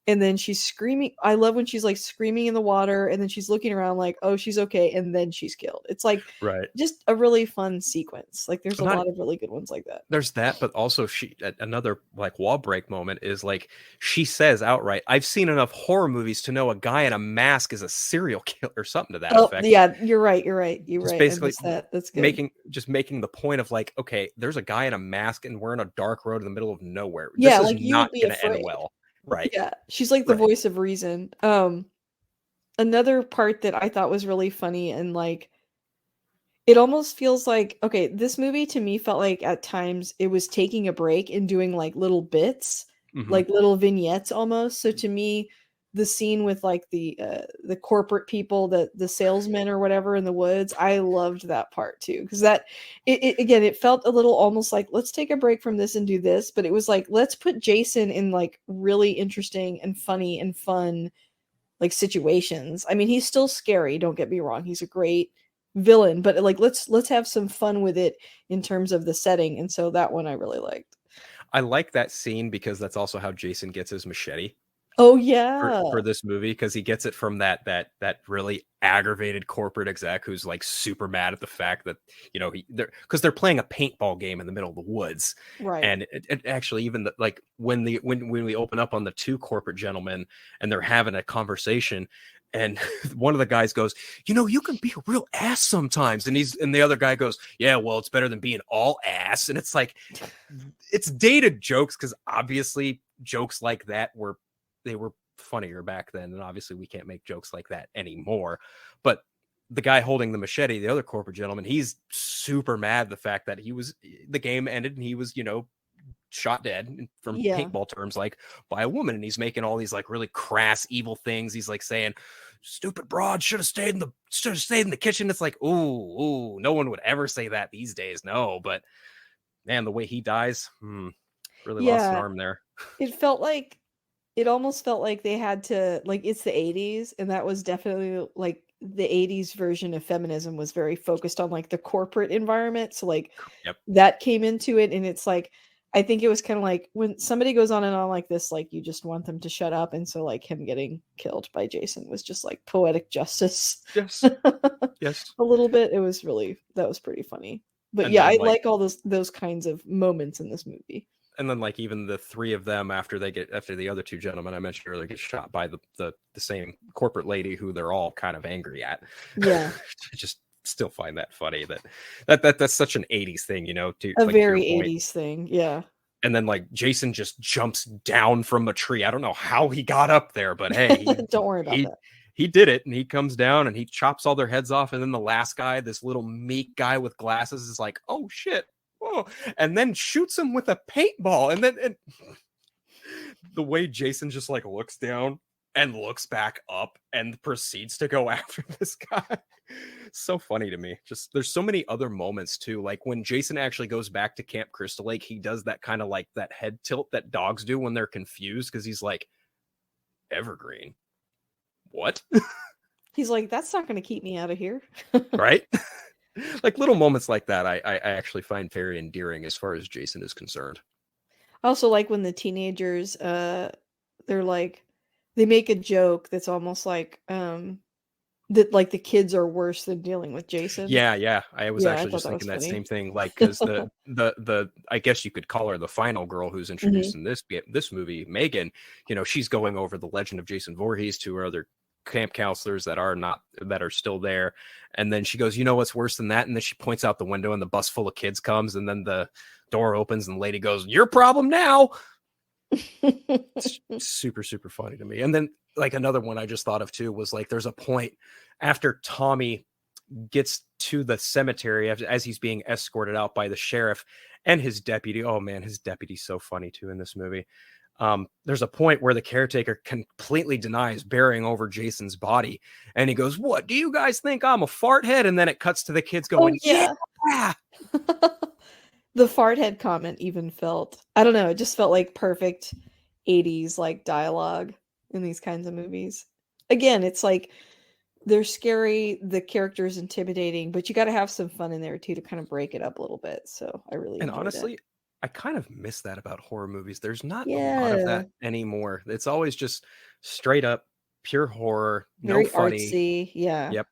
S1: and then she's screaming. I love when she's, like, screaming in the water, and then she's looking around like, "Oh, she's okay," and then she's killed. It's, like,
S2: Right.
S1: just a really fun sequence. Like, there's a
S2: Not
S1: lot of really good ones like that.
S2: There's that, but also another like wall break moment is like she says outright, "I've seen enough horror movies to know a guy in a mask is a serial killer," or something to that
S1: Oh,
S2: effect.
S1: yeah, you're right, you're right, you're
S2: Just
S1: right, I
S2: basically
S1: missed that, that's good.
S2: making the point of like, okay, there's a guy in a mask and we're in a dark road in the middle of nowhere. This
S1: Yeah,
S2: is
S1: like, you
S2: not
S1: would be
S2: going to end
S1: afraid.
S2: well. Right.
S1: Yeah, she's like the
S2: Right.
S1: voice of reason. Another part that I thought was really funny and, like, it almost feels like okay, this movie to me felt like at times it was taking a break and doing, like, little bits,
S2: Hmm.
S1: like little vignettes almost. So to me, the scene with, like, the corporate people, the salesmen or whatever in the woods, I loved that part too, because that it again, it felt a little almost like, "Let's take a break from this and do this," but it was like, "Let's put Jason in, like, really interesting and funny and fun, like, situations." I mean, he's still scary, don't get me wrong, he's a great villain, but, like, let's have some fun with it in terms of the setting, and so that one I really liked.
S2: I like that scene because that's also how Jason gets his machete.
S1: Oh,
S2: For
S1: yeah.
S2: this movie, because he gets it from that really aggravated corporate exec who's like super mad at the fact that they're playing a paintball game in the middle of the woods,
S1: Right.
S2: and it actually even like when we open up on the two corporate gentlemen and they're having a conversation, and one of the guys goes, "You can be a real ass sometimes," and the other guy goes, "Yeah, well, it's better than being all ass," and it's like it's dated jokes because obviously jokes like that were funnier back then, and obviously we can't make jokes like that anymore. But the guy holding the machete, the other corporate gentleman, he's super mad the fact that the game ended and he was shot dead from
S1: Yeah.
S2: paintball terms, like by a woman, and he's making all these like really crass evil things. He's like saying, "Stupid broad should have stayed in the kitchen." It's like, ooh, no one would ever say that these days. No, but man, the way he dies, really lost an
S1: Yeah.
S2: arm there.
S1: It felt like it almost felt like they had to like, it's the '80s, and that was definitely, like, the '80s version of feminism was very focused on, like, the corporate environment, so, like,
S2: Yep.
S1: that came into it, and it's like I think it was kinda like when somebody goes on and on like this, like, you just want them to shut up, and so, like, him getting killed by Jason was just, like, poetic justice.
S2: Yes. Yes.
S1: A little bit, it was really that was pretty funny. But,
S2: And
S1: yeah,
S2: then
S1: I
S2: like
S1: like all those kinds of moments in this movie.
S2: even the three of them after the other two gentlemen I mentioned earlier get shot by the same corporate lady who they're all kind of angry at.
S1: Yeah.
S2: I just still find that funny that's such an 80s thing,
S1: A
S2: to your
S1: very
S2: point.
S1: '80s thing, yeah.
S2: And then like Jason just jumps down from a tree. I don't know how he got up there, but hey,
S1: Don't worry about
S2: he
S1: that.
S2: he did it, and he comes down and he chops all their heads off. And then the last guy, this little meek guy with glasses, is like, "Oh shit." Oh, and then shoots him with a paintball. And the way Jason just like looks down and looks back up and proceeds to go after this guy. So funny to me. Just there's so many other moments too. Like when Jason actually goes back to Camp Crystal Lake, he does that kind of like that head tilt that dogs do when they're confused because he's like, "Evergreen. What?"
S1: He's like, that's not going to keep me out of here.
S2: Right? Like little moments like that, I actually find very endearing as far as Jason is concerned.
S1: I also like when the teenagers, they're like, they make a joke that's almost like, that like the kids are worse than dealing with Jason.
S2: Yeah. I was
S1: Yeah, I
S2: actually
S1: thought
S2: just
S1: that was
S2: thinking that
S1: funny.
S2: same thing. Like, because the I guess you could call her the final girl who's
S1: Hmm.
S2: introduced in this movie, Megan. You know, she's going over the legend of Jason Voorhees to her other camp counselors that are still there, and then she goes, "You know what's worse than that?" And then she points out the window, and the bus full of kids comes, and then the door opens, and the lady goes, "Your problem now." It's super super funny to me. And then like another one I just thought of too was like there's a point after Tommy gets to the cemetery as he's being escorted out by the sheriff and his deputy. Oh man, his deputy's so funny too in this movie. There's a point where the caretaker completely denies burying over Jason's body, and he goes, "What do you guys think? I'm a fart head?" And then it cuts to the kids
S1: Oh
S2: going,
S1: yeah.
S2: "Yeah."
S1: The fart head comment even felt, I don't know, it just felt like perfect 80s like dialogue in these kinds of movies. Again, it's like they're scary, the character's intimidating, but you got to have some fun in there too to kind of break it up a little bit. So I really
S2: And
S1: enjoyed it.
S2: honestly, I kind of miss that about horror movies. There's not a lot of
S1: Yeah,
S2: that anymore. It's always just straight up pure horror, no
S1: very
S2: funny.
S1: artsy. Yeah.
S2: Yep.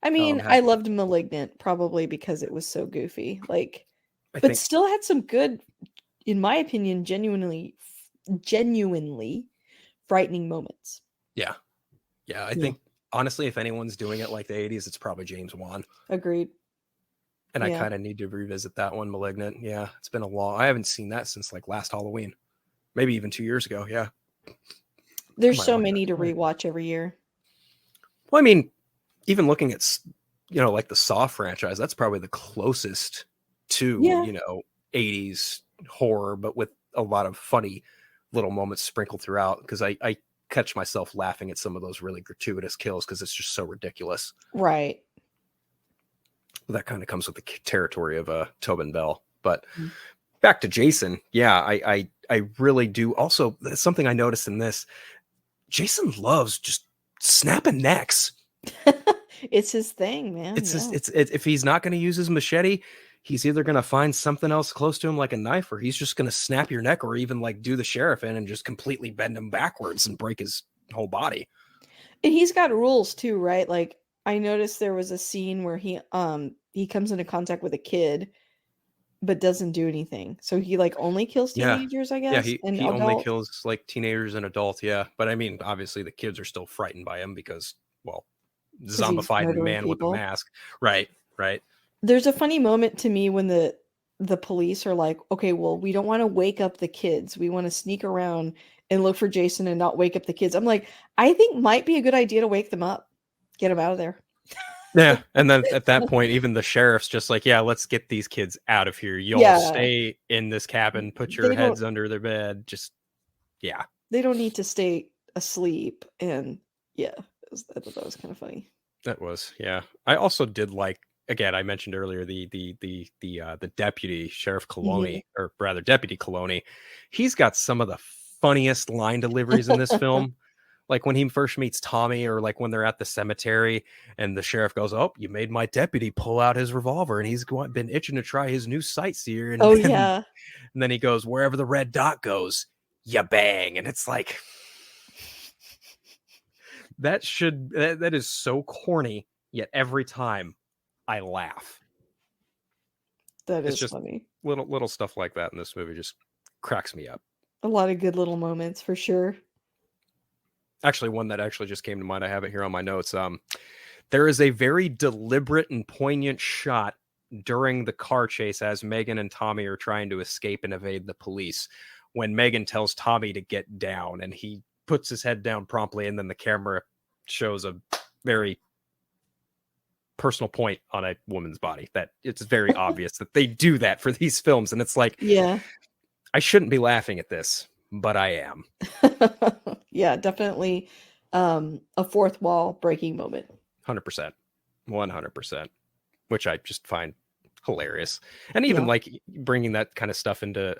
S1: I mean,
S2: Had
S1: I loved Malignant probably because it was so goofy. Like,
S2: I
S1: but
S2: think
S1: still had some good, in my opinion, genuinely frightening moments.
S2: yeah. Yeah, I
S1: Yeah.
S2: think honestly if anyone's doing it like the 80s, it's probably James Wan.
S1: Agreed.
S2: And I
S1: Yeah.
S2: kind of need to revisit that one, Malignant. Yeah, it's been a long. I haven't seen that since like last Halloween, maybe even 2 years ago. Yeah, I
S1: There's
S2: might
S1: so
S2: watch that
S1: many to
S2: tonight.
S1: rewatch every year.
S2: Well, I mean, even looking at like the Saw franchise, that's probably the closest to
S1: Yeah.
S2: 80s horror, but with a lot of funny little moments sprinkled throughout. Because I catch myself laughing at some of those really gratuitous kills because it's just so ridiculous.
S1: Right.
S2: That kind of comes with the territory of Tobin Bell. But
S1: Mm.
S2: back to Jason, yeah, I really do. Also, something I noticed in this, Jason loves just snapping necks.
S1: It's his thing, man.
S2: It's
S1: Yeah.
S2: just if he's not going to use his machete, he's either going to find something else close to him like a knife, or he's just going to snap your neck, or even like do the sheriff in and just completely bend him backwards and break his whole body.
S1: And he's got rules too, right? Like I noticed there was a scene where he comes into contact with a kid but doesn't do anything. So he like only kills
S2: Yeah.
S1: teenagers, I
S2: Yeah,
S1: guess, and
S2: he only
S1: adults
S2: kills like teenagers and adults, yeah. But I mean, obviously the kids are still frightened by him because, well,
S1: because he's
S2: zombified
S1: murdering
S2: man with a
S1: people.
S2: mask. Right, right.
S1: There's a funny moment to me when the police are like, "Okay, well, we don't want to wake up the kids. We want to sneak around and look for Jason and not wake up the kids." I'm like, I think might be a good idea to wake them up. Get them out of there.
S2: Yeah, and then at that point, even the sheriff's just like, yeah, let's get these kids out of here. Y'all
S1: Yeah,
S2: stay in this cabin, put your
S1: they don't
S2: heads under their bed. Just, yeah,
S1: they don't need to stay asleep. And yeah, I thought that was kind of funny.
S2: that was, yeah. I also did like, again, I mentioned earlier the deputy Sheriff
S1: Mhm.
S2: Coloni, or rather Deputy Coloni. He's got some of the funniest line deliveries in this film. Like when he first meets Tommy, or like when they're at the cemetery and the sheriff goes, "Oh, you made my deputy pull out his revolver, and he's been itching to try his new sightseer." And
S1: Oh
S2: then,
S1: yeah,
S2: and then he goes, "Wherever the red dot goes, you bang." And it's like, that is so corny, yet every time I laugh.
S1: that
S2: It's
S1: is
S2: just
S1: funny.
S2: little stuff like that in this movie just cracks me up.
S1: A lot of good little moments for sure.
S2: Actually, one that actually just came to mind, I have it here on my notes. There is a very deliberate and poignant shot during the car chase as Megan and Tommy are trying to escape and evade the police, when Megan tells Tommy to get down, and he puts his head down promptly, and then the camera shows a very personal point on a woman's body. That it's very obvious that they do that for these films, and it's like,
S1: Yeah.
S2: I shouldn't be laughing at this, but I am.
S1: Yeah, definitely a fourth wall breaking moment.
S2: 100%. 100%. Which I just find hilarious. And even
S1: Yeah.
S2: like bringing that kind of stuff into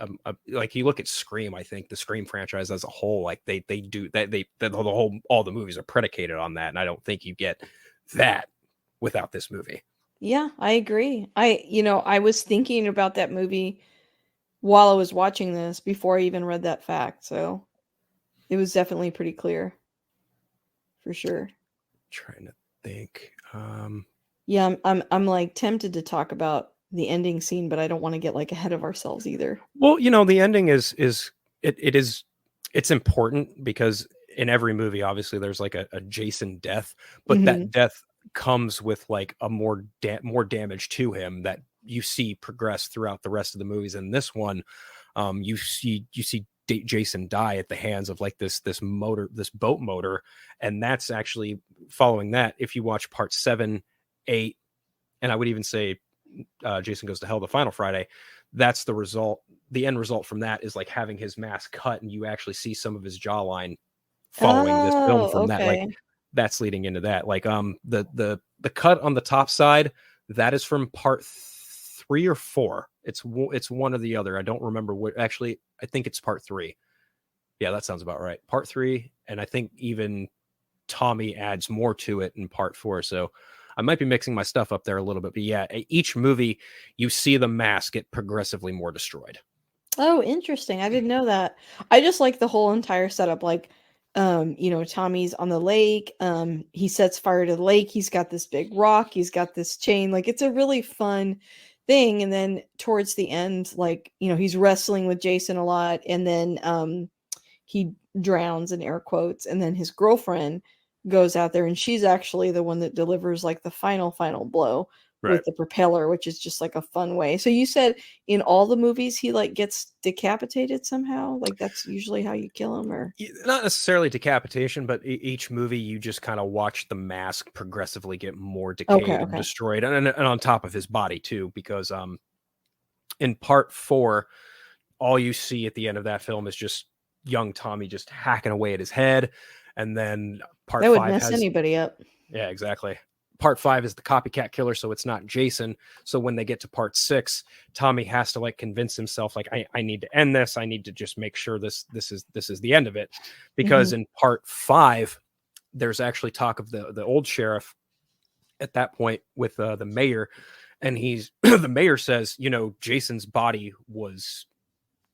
S2: like you look at Scream, I think the Scream franchise as a whole, like they do that, the whole, all the movies are predicated on that, and I don't think you get that without this movie.
S1: Yeah, I agree. I was thinking about that movie while I was watching this before I even read that fact. So it was definitely pretty clear for sure.
S2: Trying to think.
S1: Yeah, I'm like tempted to talk about the ending scene, but I don't want to get like ahead of ourselves either.
S2: Well, the ending is it's important because in every movie, obviously, there's like a Jason death, but
S1: Hmm.
S2: that death comes with like a more damage to him that you see progress throughout the rest of the movies. And this one, you see Jason die at the hands of like this boat motor, and that's actually following that. If you watch part 7, 8, and I would even say Jason Goes to Hell, the final Friday, that's the result. The end result from that is like having his mask cut, and you actually see some of his jawline following this film
S1: Oh,
S2: from that. Like
S1: okay.
S2: that's leading into that. Like the cut on the top side, that is from part 3 or 4. It's one or the other. I don't remember what. Actually, I think it's part 3. Yeah, that sounds about right. Part 3, and I think even Tommy adds more to it in part 4. So I might be mixing my stuff up there a little bit, but yeah, each movie you see the mask get progressively more destroyed.
S1: Oh, interesting. I didn't know that. I just like the whole entire setup. Like, Tommy's on the lake. He sets fire to the lake. He's got this big rock. He's got this chain. Like, it's a really fun thing. And then towards the end, like, he's wrestling with Jason a lot. And then he drowns in air quotes. And then his girlfriend goes out there and she's actually the one that delivers like the final blow
S2: Right.
S1: with the propeller, which is just like a fun way. So you said in all the movies he like gets decapitated somehow? Like that's usually how you kill him, or
S2: Not necessarily decapitation, but each movie you just kind of watch the mask progressively get more
S1: okay,
S2: decayed and
S1: okay.
S2: destroyed, and on top of his body too, because in part 4, all you see at the end of that film is just young Tommy just hacking away at his head, and then part
S1: That would
S2: 5
S1: mess
S2: has.
S1: anybody up.
S2: Yeah, exactly. Part 5 is the copycat killer, so it's not Jason. So when they get to part 6, Tommy has to like convince himself, like, I need to end this. I need to just make sure this is the end of it. Because
S1: Mhm.
S2: in part 5, there's actually talk of the old sheriff at that point with the mayor, and he's the mayor says, Jason's body was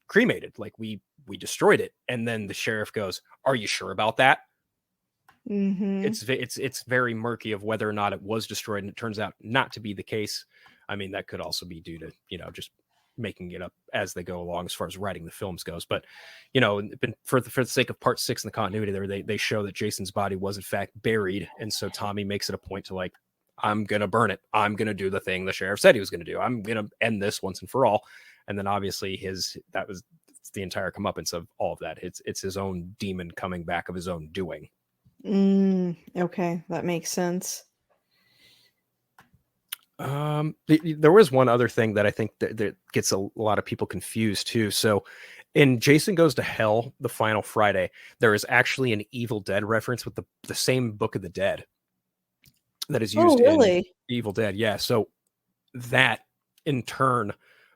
S2: cremated, like we destroyed it, and then the sheriff goes, "Are you sure about that?"
S1: Mhm.
S2: It's very murky of whether or not it was destroyed, and it turns out not to be the case. I mean, that could also be due to just making it up as they go along as far as writing the films goes. But for the sake of part 6 and the continuity there, they show that Jason's body was in fact buried, and so Tommy makes it a point to like, I'm gonna burn it. I'm gonna do the thing the sheriff said he was gonna do. I'm gonna end this once and for all. And then obviously that was the entire comeuppance of all of that. It's his own demon coming back of his own doing.
S1: Okay, that makes sense.
S2: There was one other thing that I think that gets a lot of people confused too. So in Jason Goes to Hell, the final Friday, there is actually an Evil Dead reference with the same Book of the Dead that is
S1: Oh,
S2: used in
S1: really?
S2: Evil Dead. Yeah. So that in turn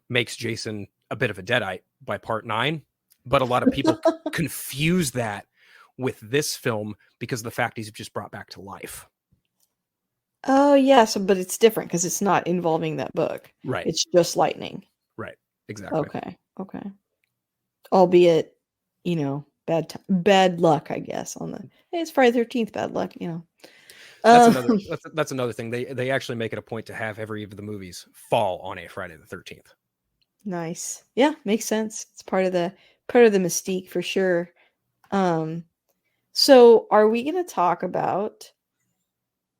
S2: makes Jason a bit of a deadite by part 9. But a lot of people confuse that with this film because of the fact he's just brought back to life.
S1: Oh, yeah, so but it's different because it's not involving that book.
S2: Right.
S1: It's just lightning.
S2: Right. Exactly.
S1: Okay, okay. Albeit, bad luck, I guess, on the hey, it's Friday 13th, bad luck,
S2: That's
S1: Um,
S2: another that's another thing. They actually make it a point to have every of the movies fall on a Friday the 13th.
S1: nice. Yeah, makes sense. It's part of the mystique for sure. Um, so are we gonna talk about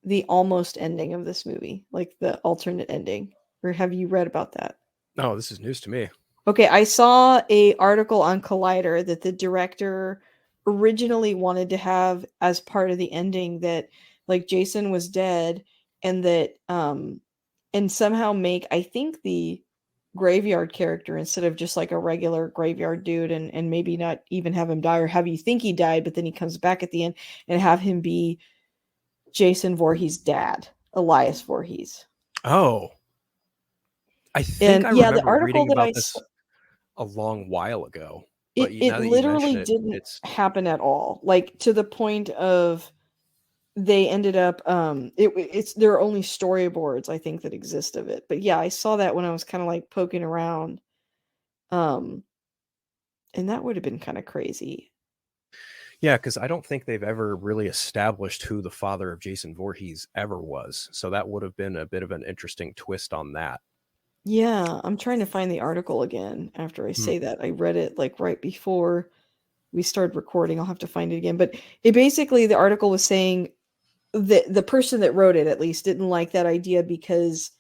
S1: the almost ending of this movie, like the alternate ending, or have you read about that?
S2: Oh, this is news to me.
S1: Okay, I saw a article on Collider that the director originally wanted to have as part of the ending that like Jason was dead and that and somehow make I think the graveyard character instead of just like a regular graveyard dude and maybe not even have him die or have you think he died but then he comes back at the end and have him be Jason Voorhees' dad, Elias Voorhees.
S2: Oh, I think
S1: And
S2: I
S1: yeah, the
S2: remember
S1: article
S2: reading
S1: that I
S2: about
S1: saw,
S2: this a long while ago, but
S1: it
S2: now that you mention
S1: literally
S2: it,
S1: didn't
S2: it's
S1: happen at all. Like to the point of they ended up it's there are only storyboards I think that exist of it. But yeah, I saw that when I was kind of like poking around. Um and that would have been kind of crazy.
S2: yeah, because I don't think they've ever really established who the father of Jason Voorhees ever was. So that would have been a bit of an interesting twist on that.
S1: Yeah, I'm trying to find the article again after I
S2: Hmm.
S1: say that. I read it like right before we started recording. I'll have to find it again. But it basically the article was saying that the person that wrote it at least didn't like that idea because,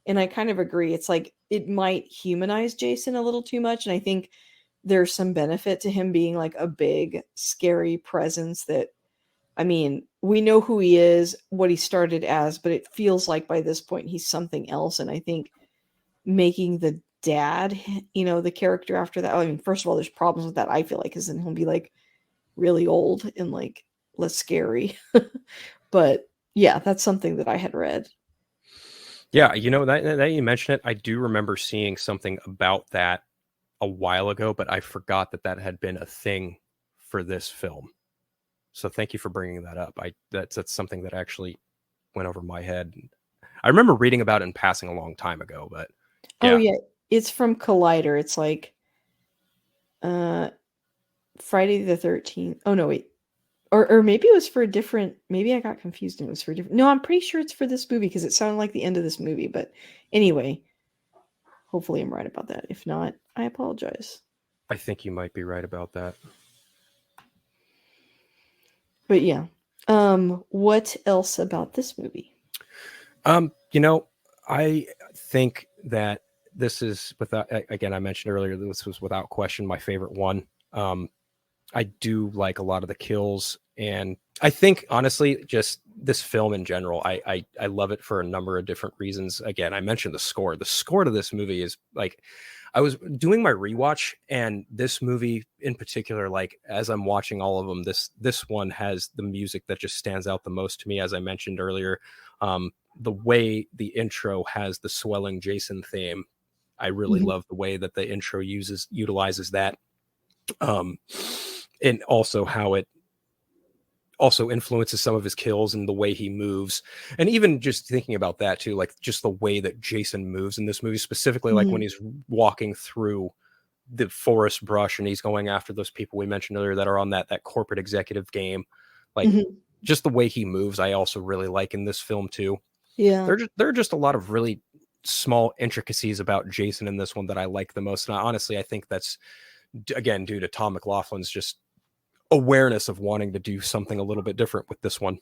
S1: and I kind of agree, it's like it might humanize Jason a little too much. And I think there's some benefit to him being like a big, scary presence that, I mean, we know who he is, what he started as, but it feels like by this point he's something else. And I think making the dad, the character after that, I mean, first of all, there's problems with that, I feel like, because then he'll be like really old and like less scary. But yeah, that's something that I had read.
S2: Yeah, that you mentioned it, I do remember seeing something about that a while ago, but I forgot that that had been a thing for this film. So thank you for bringing that up. That's something that actually went over my head. I remember reading about it in passing a long time ago, but
S1: Oh
S2: yeah.
S1: yeah, it's from Collider. It's like uh Friday the 13th. Oh no, wait. Or maybe it was for a different, maybe I got confused and it was for a different. No, I'm pretty sure it's for this movie because it sounded like the end of this movie, but anyway, hopefully I'm right about that. If not, I apologize.
S2: I think you might be right about that.
S1: But yeah. What else about this movie?
S2: You know, I think that this is without again, I mentioned earlier that this was without question my favorite one. Um, I do like a lot of the kills, and I think honestly, just this film in general, I love it for a number of different reasons. Again, I mentioned the score. The score to this movie is like, I was doing my rewatch, and this movie in particular, like as I'm watching all of them, this one has the music that just stands out the most to me. As I mentioned earlier, the way the intro has the swelling Jason theme, I really
S1: Mhm,
S2: love the way that the intro utilizes that, um, and also how it also influences some of his kills and the way he moves. And even just thinking about that too, like just the way that Jason moves in this movie, specifically like when
S1: mhm,
S2: he's walking through the forest brush and he's going after those people we mentioned earlier that are on that corporate executive game. Like
S1: mhm.
S2: just the way he moves, I also really like in this film too.
S1: Yeah.
S2: There are just a lot of really small intricacies about Jason in this one that I like the most. And honestly, I think that's again due to Tom McLaughlin's just awareness of wanting to do something a little bit different with this one.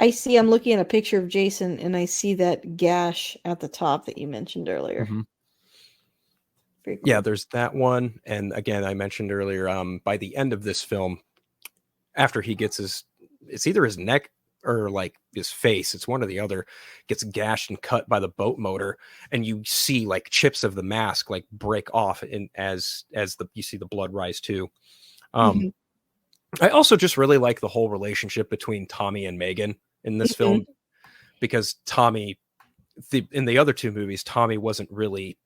S1: I see, I'm looking at a picture of Jason and I see that gash at the top that you mentioned earlier.
S2: Mm-hmm.
S1: Very
S2: Yeah,
S1: cool.
S2: there's that one. And again, I mentioned earlier, by the end of this film, after he gets it's either his neck or like his face, it's one or the other, gets gashed and cut by the boat motor. And you see like chips of the mask like break off and you see the blood rise too. Um,
S1: Mhm,
S2: I also just really like the whole relationship between Tommy and Megan in this
S1: mhm.
S2: film because in the other two movies, Tommy wasn't really,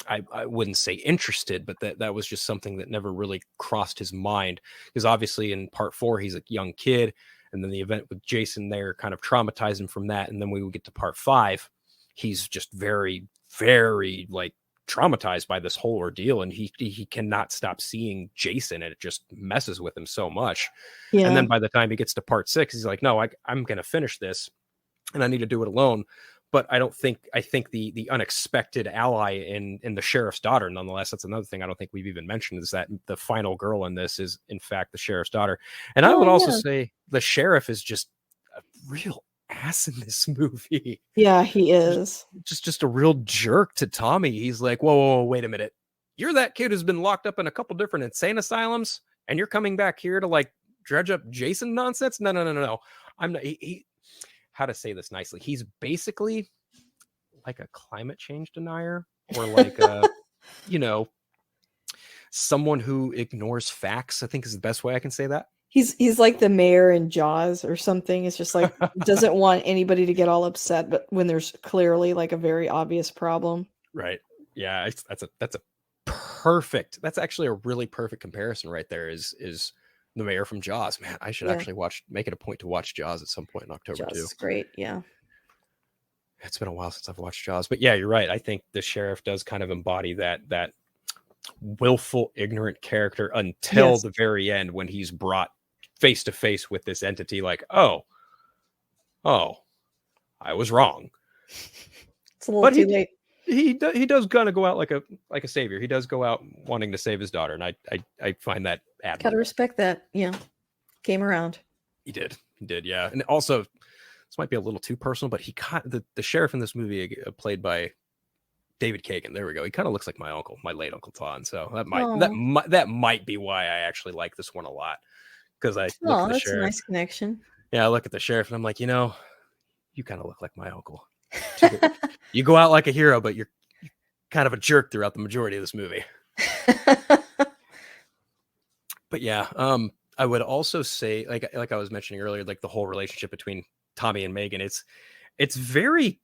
S2: I wouldn't say interested, but that was just something that never really crossed his mind. Because obviously in part four, he's a young kid. And then the event with Jason there kind of traumatized him from that. And then we would get to part five. He's just very, very like traumatized by this whole ordeal. And he cannot stop seeing Jason. And it just messes with him so much. And
S1: Yeah.
S2: then by the time he gets to part six, he's like, no, I'm going to finish this and I need to do it alone. But I think the unexpected ally in the sheriff's daughter, nonetheless, that's another thing I don't think we've even mentioned is that the final girl in this is in fact the sheriff's daughter. And I
S1: Oh,
S2: would also
S1: yeah.
S2: say the sheriff is just a real ass in this movie.
S1: Yeah, he
S2: just
S1: is.
S2: just a real jerk to Tommy. He's like, whoa, wait a minute. You're that kid who's been locked up in a couple different insane asylums, and you're coming back here to like dredge up Jason nonsense? No. I'm not. How to say this nicely? He's basically like a climate change denier or like a, you know, someone who ignores facts, I think is the best way I can say that.
S1: He's like the mayor in Jaws or something. It's just like doesn't want anybody to get all upset, but when there's clearly like a very obvious problem.
S2: Right. Yeah, that's a perfect. That's actually a really perfect comparison right there. Is the mayor from Jaws? Man, I should
S1: Yeah,
S2: actually make it a point to watch Jaws at some point in October
S1: Jaws
S2: too.
S1: is great. Yeah.
S2: It's been a while since I've watched Jaws, but yeah, you're right. I think the sheriff does kind of embody that willful, ignorant character until
S1: Yes.
S2: the very end when he's brought face to face with this entity. Like, oh, I was wrong.
S1: It's a little
S2: But
S1: too late.
S2: he does kind of go out like a savior. He does go out wanting to save his daughter, and I find that
S1: Gotta
S2: admirable.
S1: respect that. Yeah. Came around.
S2: He did, yeah. And also, this might be a little too personal, but the sheriff in this movie, played by David Kagan. There we go. He kind of looks like my uncle, my late Uncle Ton. So
S1: Oh,
S2: that might be why I actually like this one a lot, because I look at
S1: oh,
S2: the
S1: that's a
S2: sheriff.
S1: nice connection.
S2: Yeah, I look at the sheriff, and I'm like, you kind of look like my uncle. You go out like a hero, but you're kind of a jerk throughout the majority of this movie. But yeah, I would also say, like I was mentioning earlier, like the whole relationship between Tommy and Megan, it's very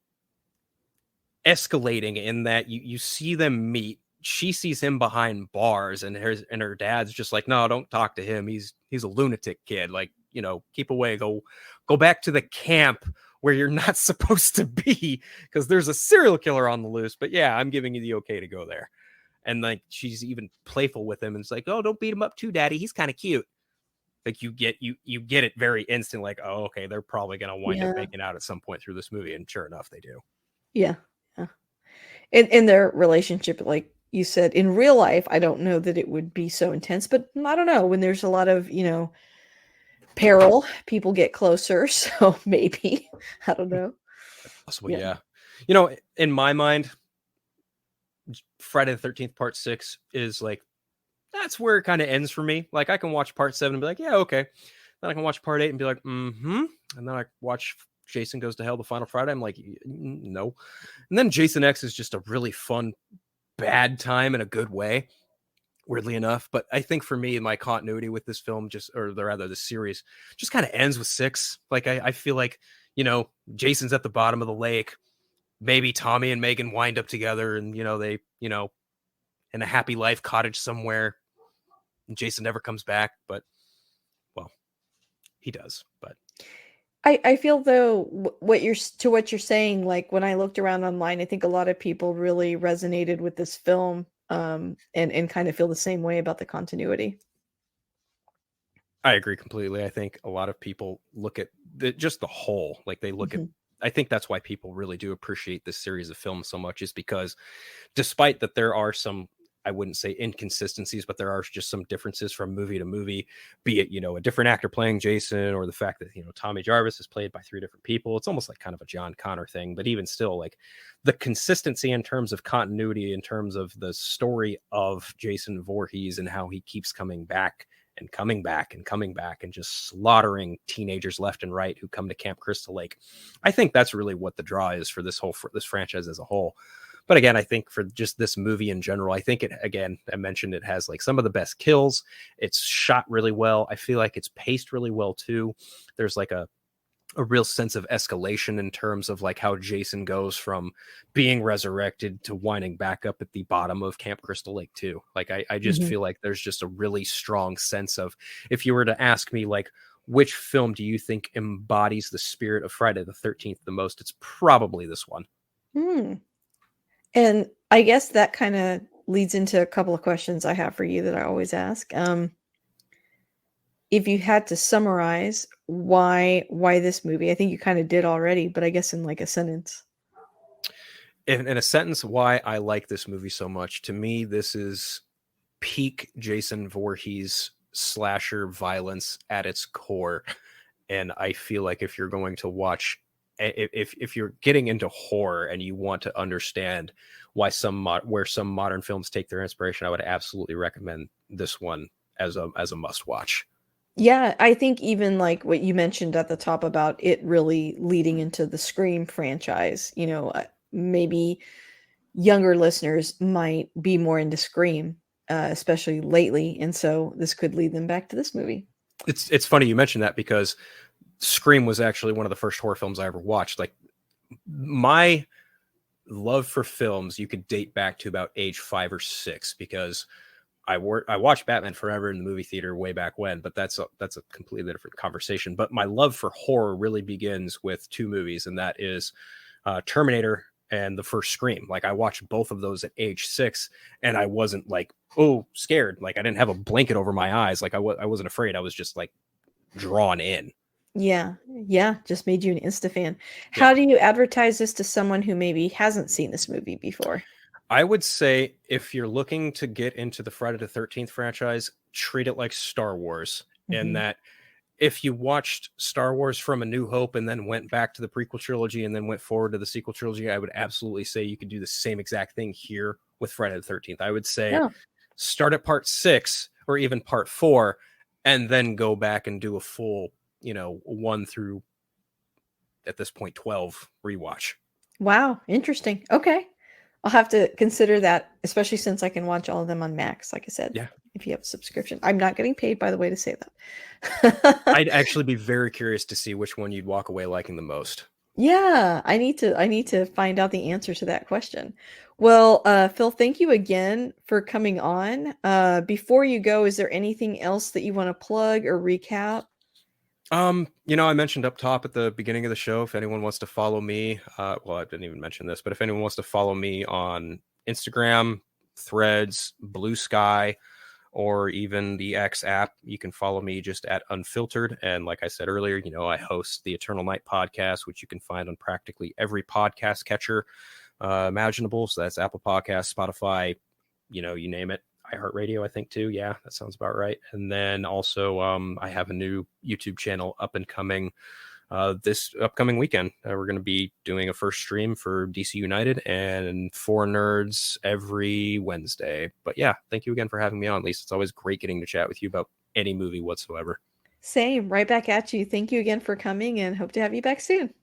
S2: escalating in that you see them meet. She sees him behind bars, and her dad's just like, no, don't talk to him. He's a lunatic kid. Like, keep away. Go back to the camp where you're not supposed to be, because there's a serial killer on the loose. But yeah, I'm giving you the okay to go there. And like she's even playful with him, and it's like, oh, don't beat him up too, Daddy. He's kind of cute. Like you get it very instant. Like, oh, okay, they're probably gonna wind up
S1: Yeah.
S2: making out at some point through this movie, and sure enough, they do.
S1: Yeah. Yeah. In their relationship, like you said, in real life, I don't know that it would be so intense, but I don't know. When there's a lot of, peril, people get closer. So maybe. I don't know.
S2: Possible,
S1: Yeah.
S2: yeah. In my mind, Friday the 13th Part 6 is like, that's where it kind of ends for me. Like, I can watch Part 7 and be like, yeah, okay. Then I can watch Part 8 and be like, mm-hmm. And then I watch Jason Goes to Hell the final Friday. I'm like, no. And then Jason X is just a really fun, bad time in a good way, weirdly enough. But I think for me, my continuity with this film this series just kind of ends with 6. Like, I feel like, Jason's at the bottom of the lake. Maybe Tommy and Megan wind up together, and, they, in a happy life cottage somewhere. And Jason never comes back, but, well, he does. But
S1: I feel though what you're saying, like when I looked around online, I think a lot of people really resonated with this film, and kind of feel the same way about the continuity.
S2: I agree completely. I think a lot of people look at just the whole, like they look at,
S1: Mhm.
S2: I think that's why people really do appreciate this series of films so much, is because despite that there are some, I wouldn't say inconsistencies, but there are just some differences from movie to movie, be it, a different actor playing Jason, or the fact that, Tommy Jarvis is played by 3 different people. It's almost like kind of a John Connor thing, but even still, like the consistency in terms of continuity, in terms of the story of Jason Voorhees and how he keeps coming back and coming back and coming back and just slaughtering teenagers left and right who come to Camp Crystal Lake. I think that's really what the draw is for this franchise as a whole. But again, I think for just this movie in general, I think I mentioned it has like some of the best kills. It's shot really well. I feel like it's paced really well too. There's like a real sense of escalation in terms of like how Jason goes from being resurrected to winding back up at the bottom of Camp Crystal Lake too. Like I just
S1: Mhm.
S2: feel like there's just a really strong sense of, if you were to ask me like, which film do you think embodies the spirit of Friday the 13th the most, it's probably this one.
S1: Hmm. And I guess that kind of leads into a couple of questions I have for you that I always ask. If you had to summarize why this movie, I think you kind of did already, but I guess in like a sentence.
S2: In a sentence, why I like this movie so much, to me, this is peak Jason Voorhees slasher violence at its core. And I feel like if you're going to watch, if you're getting into horror and you want to understand why where some modern films take their inspiration, I would absolutely recommend this one as a must watch.
S1: Yeah, I think even like what you mentioned at the top about it really leading into the Scream franchise, maybe younger listeners might be more into Scream, especially lately, and so this could lead them back to this movie.
S2: It's funny you mentioned that because Scream was actually one of the first horror films I ever watched. Like my love for films, you could date back to about age 5 or 6 because I watched Batman Forever in the movie theater way back when, but that's a completely different conversation. But my love for horror really begins with 2 movies, and that is Terminator and the first Scream. Like I watched both of those at age 6, and I wasn't like, oh, scared. Like I didn't have a blanket over my eyes. Like I wasn't afraid. I was just like drawn in.
S1: Yeah, yeah, just made you an Insta fan.
S2: Yeah.
S1: How do you advertise this to someone who maybe hasn't seen this movie before?
S2: I would say if you're looking to get into the Friday the 13th franchise, treat it like Star Wars, in
S1: Mhm.
S2: that if you watched Star Wars from A New Hope and then went back to the prequel trilogy and then went forward to the sequel trilogy, I would absolutely say you could do the same exact thing here with Friday the 13th. I would say
S1: Oh,
S2: start at part 6 or even part 4 and then go back and do a full, 1 through at this point 12 rewatch.
S1: wow, interesting. Okay. I'll have to consider that, especially since I can watch all of them on Max, like I said,
S2: Yeah.
S1: if you have a subscription. I'm not getting paid, by the way, to say
S2: I'd
S1: that.
S2: actually be very curious to see which one you'd walk away liking the most.
S1: Yeah, I need to find out the answer to that question. Well, Phil, thank you again for coming on. Before you go, is there anything else that you want to plug or recap?
S2: I mentioned up top at the beginning of the show, if anyone wants to follow me, well, I didn't even mention this, but if anyone wants to follow me on Instagram, Threads, Blue Sky, or even the X app, you can follow me just at Unfiltered. And like I said earlier, I host the Eternal Night podcast, which you can find on practically every podcast catcher imaginable. So that's Apple Podcasts, Spotify, you name it. iHeartRadio, I think too. Yeah, that sounds about right. And then also, I have a new YouTube channel up and coming this upcoming weekend. We're going to be doing a first stream for DC United and 4 Nerds every Wednesday. But yeah, thank you again for having me on, Lisa. It's always great getting to chat with you about any movie whatsoever.
S1: Same, right back at you. Thank you again for coming and hope to have you back soon.